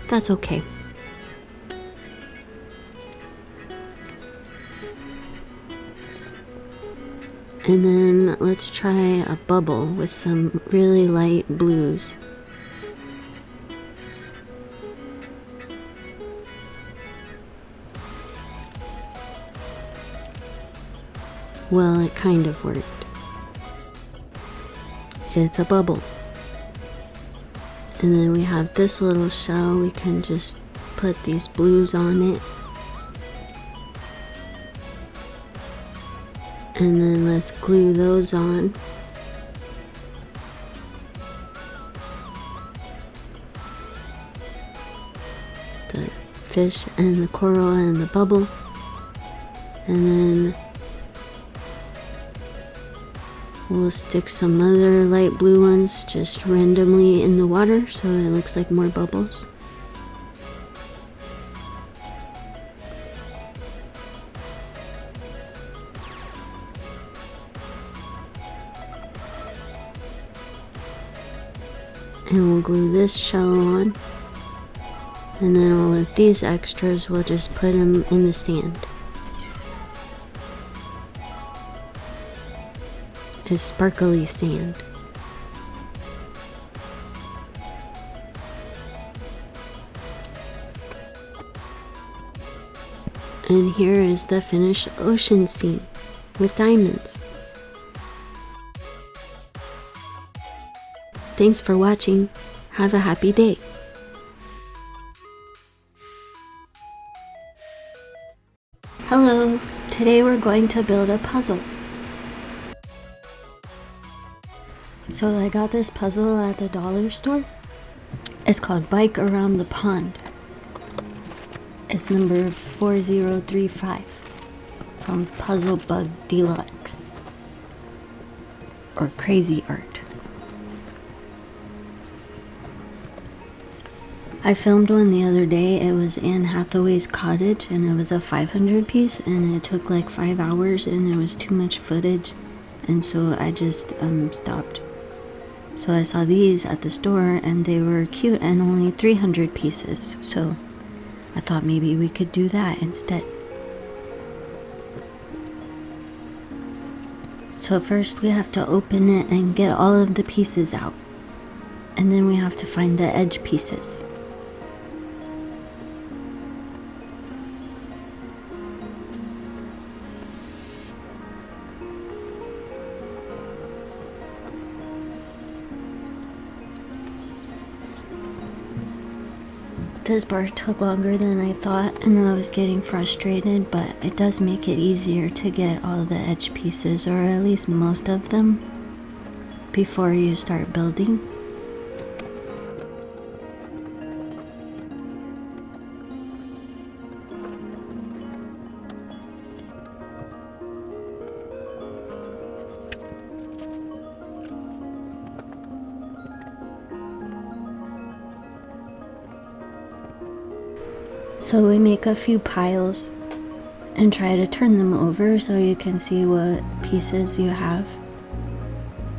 that's okay. And then let's try a bubble with some really light blues. Well, it kind of worked. It's a bubble. And then we have this little shell. We can just put these blues on it. And then let's glue those on. The fish and the coral and the bubble. And then we'll stick some other light blue ones just randomly in the water so it looks like more bubbles. And we'll glue this shell on. And then all of these extras, we'll just put them in the sand. Is sparkly sand. And here is the finished ocean scene with diamonds. Thanks for watching. Have a happy day. Hello, today we're going to build a puzzle. So I got this puzzle at the dollar store. It's called Bike Around the Pond. It's number 4035 from Puzzle Bug Deluxe or Crazy Art. I filmed one the other day. It was Anne Hathaway's cottage and it was a 500 piece and it took like 5 hours and it was too much footage, and so I just stopped. So I saw these at the store and they were cute and only 300 pieces. So I thought maybe we could do that instead. So first we have to open it and get all of the pieces out. And then we have to find the edge pieces. This part took longer than I thought and I was getting frustrated, but it does make it easier to get all the edge pieces, or at least most of them. before you start building. So we make a few piles and try to turn them over so you can see what pieces you have.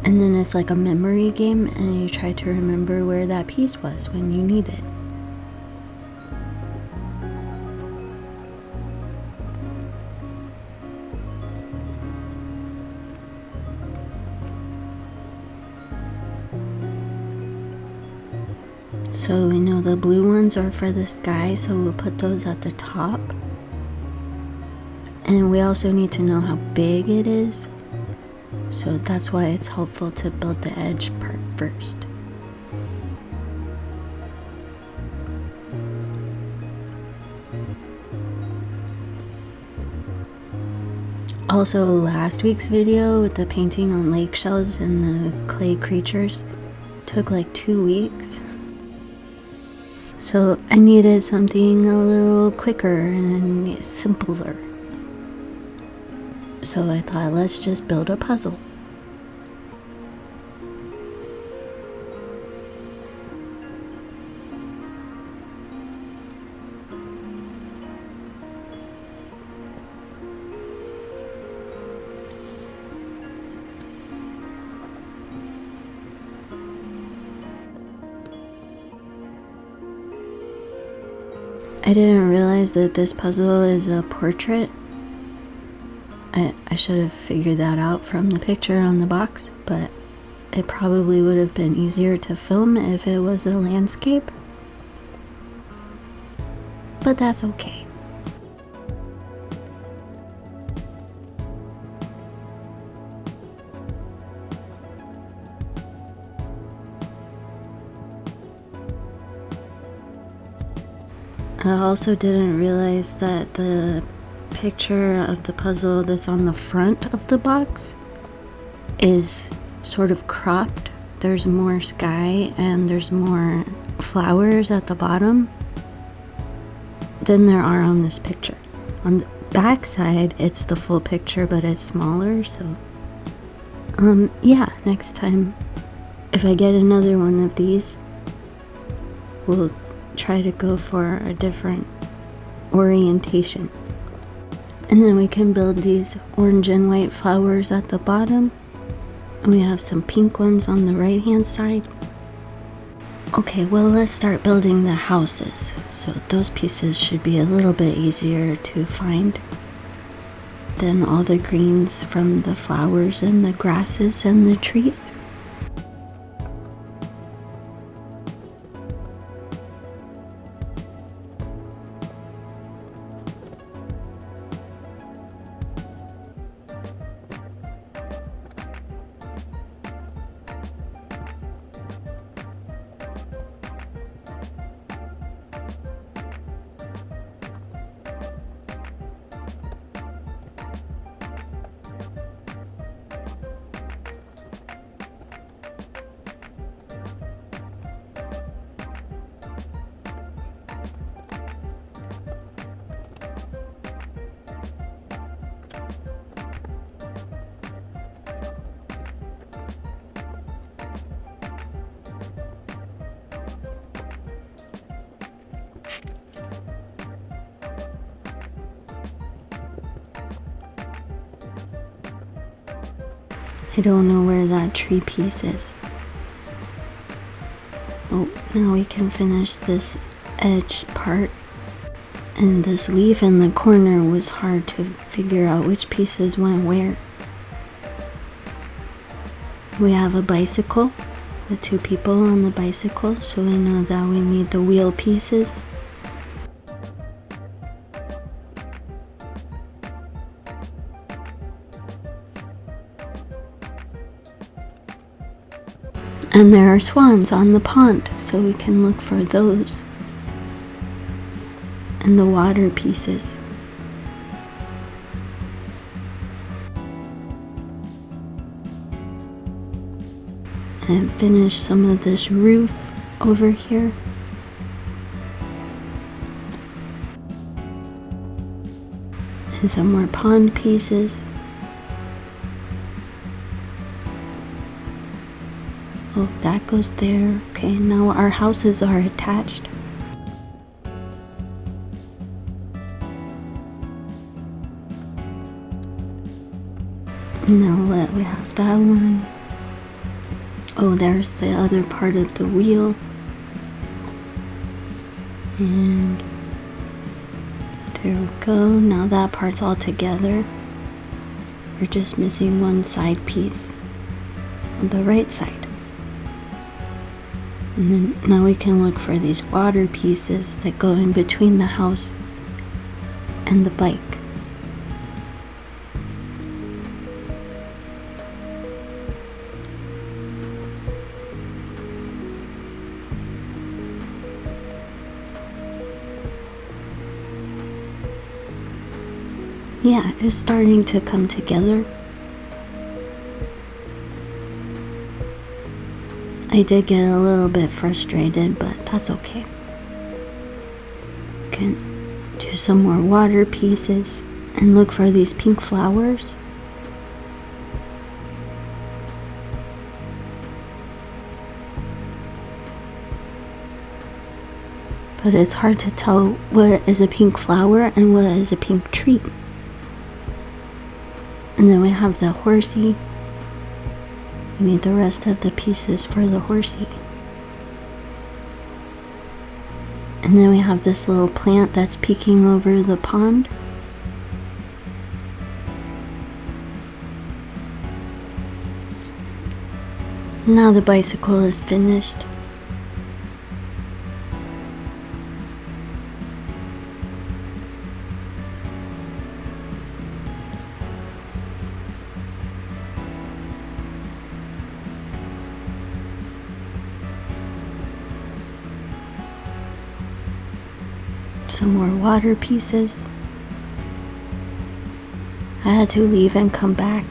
And then it's like a memory game, and you try to remember where that piece was when you need it. So we know the blue ones are for the sky, so we'll put those at the top. And we also need to know how big it is. So that's why it's helpful to build the edge part first. Also, last week's video with the painting on lake shells and the clay creatures took like 2 weeks. So I needed something a little quicker and simpler. So I thought, let's just build a puzzle. I didn't realize that this puzzle is a portrait. I should have figured that out from the picture on the box, but it probably would have been easier to film if it was a landscape. But that's okay. I also didn't realize that the picture of the puzzle that's on the front of the box is sort of cropped. There's more sky and there's more flowers at the bottom than there are on this picture. On the back side, it's the full picture, but it's smaller. So yeah, next time if I get another one of these, we'll try to go for a different orientation. And then we can build these orange and white flowers at the bottom. And we have some pink ones on the right hand side. Okay, well, let's start building the houses. So those pieces should be a little bit easier to find than all the greens from the flowers and the grasses and the trees. I don't know where that tree piece is. Oh, now we can finish this edge part. And this leaf in the corner was hard to figure out which pieces went where. We have a bicycle with 2 people on the bicycle, so we know that we need the wheel pieces. And there are swans on the pond, so we can look for those. And the water pieces. and finish some of this roof over here. And some more pond pieces. Oh, that goes there. Okay, now our houses are attached. Now we have that one. Oh, there's the other part of the wheel. And there we go. Now that part's all together. We're just missing one side piece on the right side. And then now we can look for these water pieces that go in between the house and the bike. Yeah, it's starting to come together. I did get a little bit frustrated, but that's okay. Can do some more water pieces and look for these pink flowers. But it's hard to tell what is a pink flower and what is a pink tree. And then we have the horsey. We need the rest of the pieces for the horsey. And then we have this little plant that's peeking over the pond. Now the bicycle is finished. Some more water pieces. I had to leave and come back.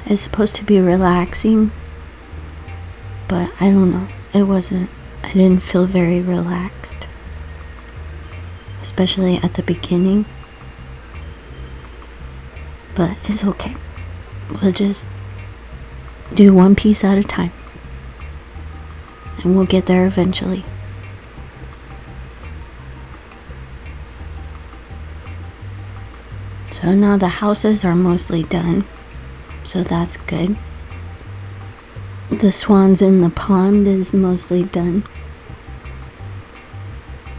It's supposed to be relaxing, but I don't know. It wasn't. I didn't feel very relaxed, especially at the beginning. But it's okay. We'll just do one piece at a time. And we'll get there eventually. So now the houses are mostly done. So that's good. The swans in the pond is mostly done.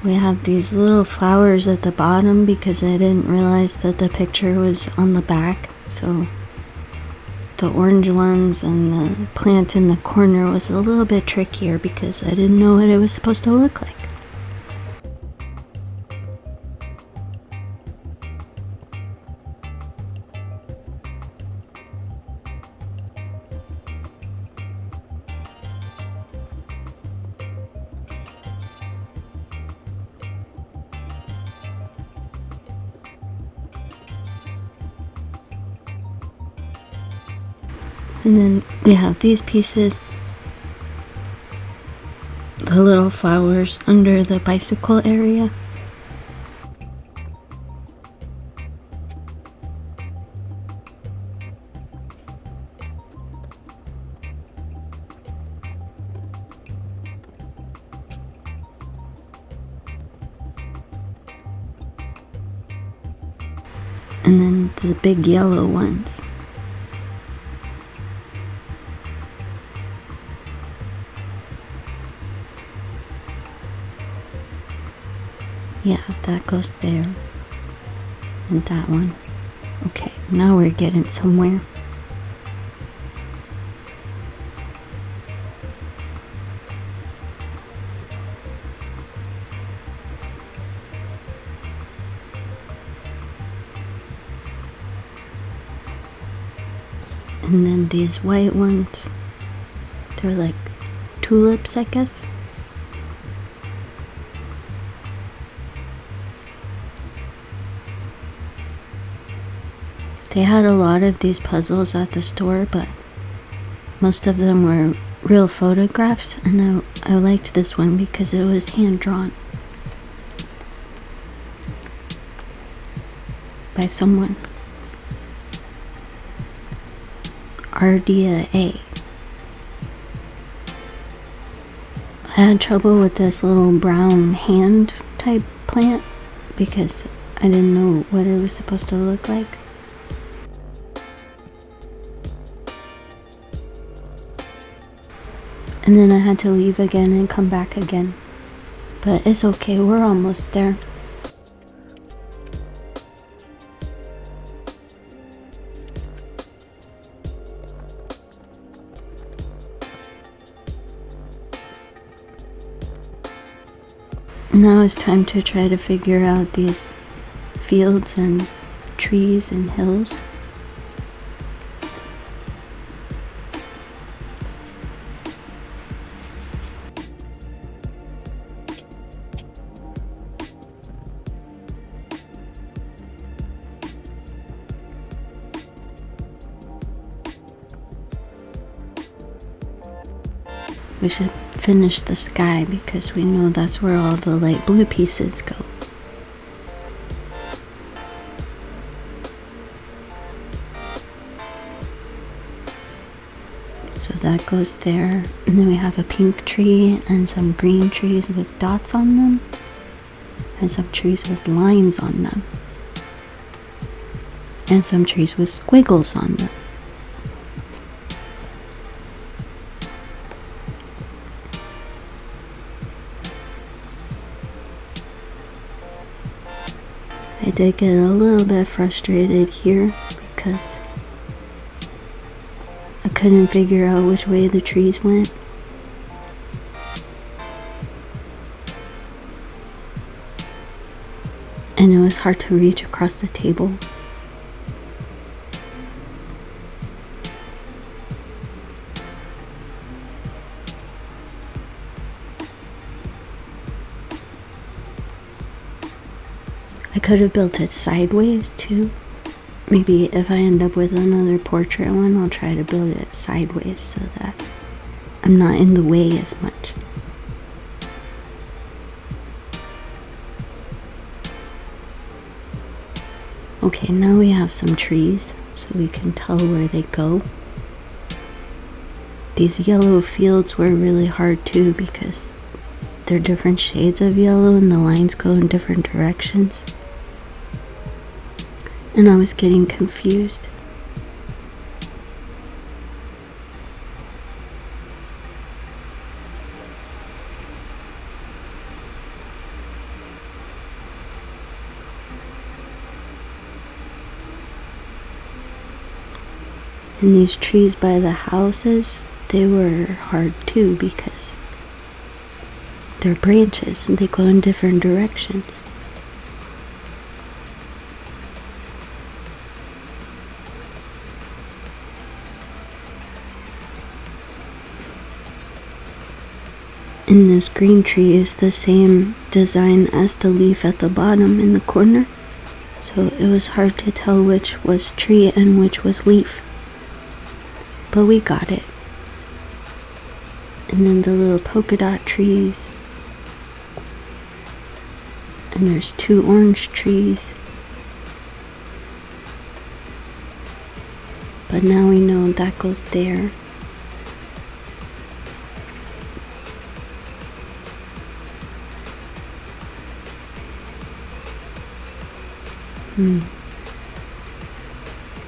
We have these little flowers at the bottom because I didn't realize that the picture was on the back. So the orange ones and the plant in the corner was a little bit trickier because I didn't know what it was supposed to look like. And then we have these pieces, the little flowers under the bicycle area. And then the big yellow ones. Yeah, that goes there. And that one. Okay, now we're getting somewhere. And then these white ones, they're like tulips, I guess. They had a lot of these puzzles at the store, but most of them were real photographs, and I liked this one because it was hand-drawn by someone. Ardia A. I had trouble with this little brown hand type plant because I didn't know what it was supposed to look like. And then I had to leave again and come back again. But it's okay, we're almost there. Now it's time to try to figure out these fields and trees and hills. We should finish the sky because we know that's where all the light blue pieces go. So that goes there, and then we have a pink tree and some green trees with dots on them, and some trees with lines on them, and some trees with squiggles on them. I did get a little bit frustrated here because I couldn't figure out which way the trees went. And it was hard to reach across the table. I could have built it sideways too. Maybe if I end up with another portrait one, I'll try to build it sideways so that I'm not in the way as much. Okay, now we have some trees so we can tell where they go. These yellow fields were really hard too because they're different shades of yellow and the lines go in different directions. And I was getting confused. And these trees by the houses, they were hard too because they're branches and they go in different directions. And this green tree is the same design as the leaf at the bottom in the corner. So it was hard to tell which was tree and which was leaf. But we got it. And then the little polka dot trees. And there's 2 orange trees. But now we know that goes there.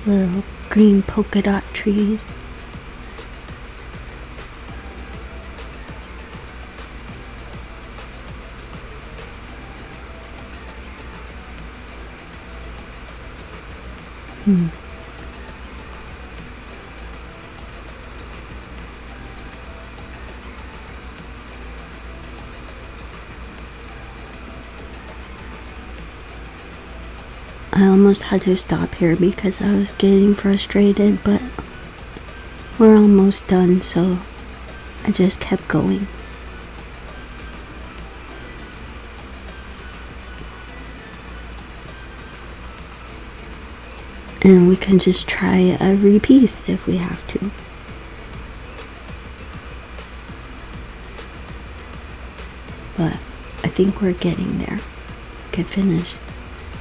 Little green polka dot trees. I almost had to stop here because I was getting frustrated, but we're almost done, so I just kept going. And we can just try every piece if we have to. But I think we're getting there. We can finish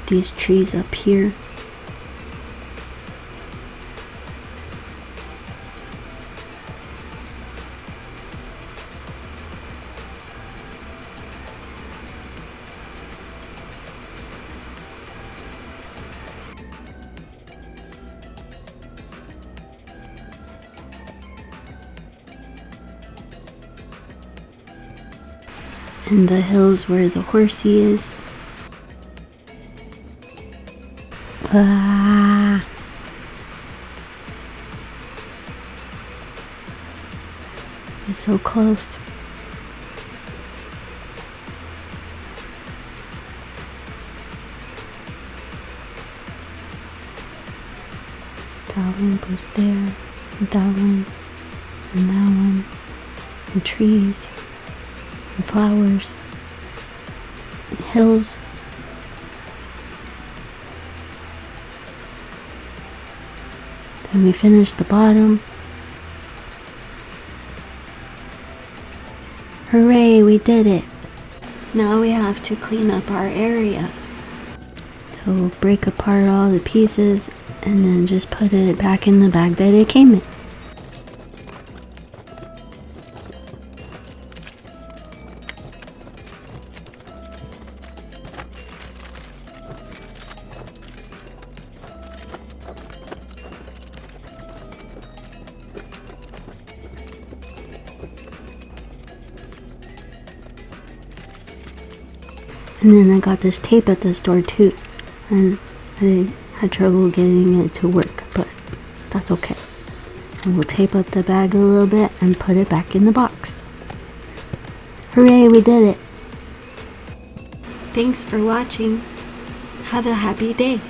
these trees up here. And the hills where the horsey is. Ah. It's so close. That one goes there, that one, and that one, and trees. And flowers, and hills. Then we finish the bottom. Hooray, we did it! Now we have to clean up our area. So we'll break apart all the pieces and then just put it back in the bag that it came in. And then I got this tape at the store too, and I had trouble getting it to work, but that's okay. And we'll tape up the bag a little bit and put it back in the box. Hooray, we did it! Thanks for watching. Have a happy day.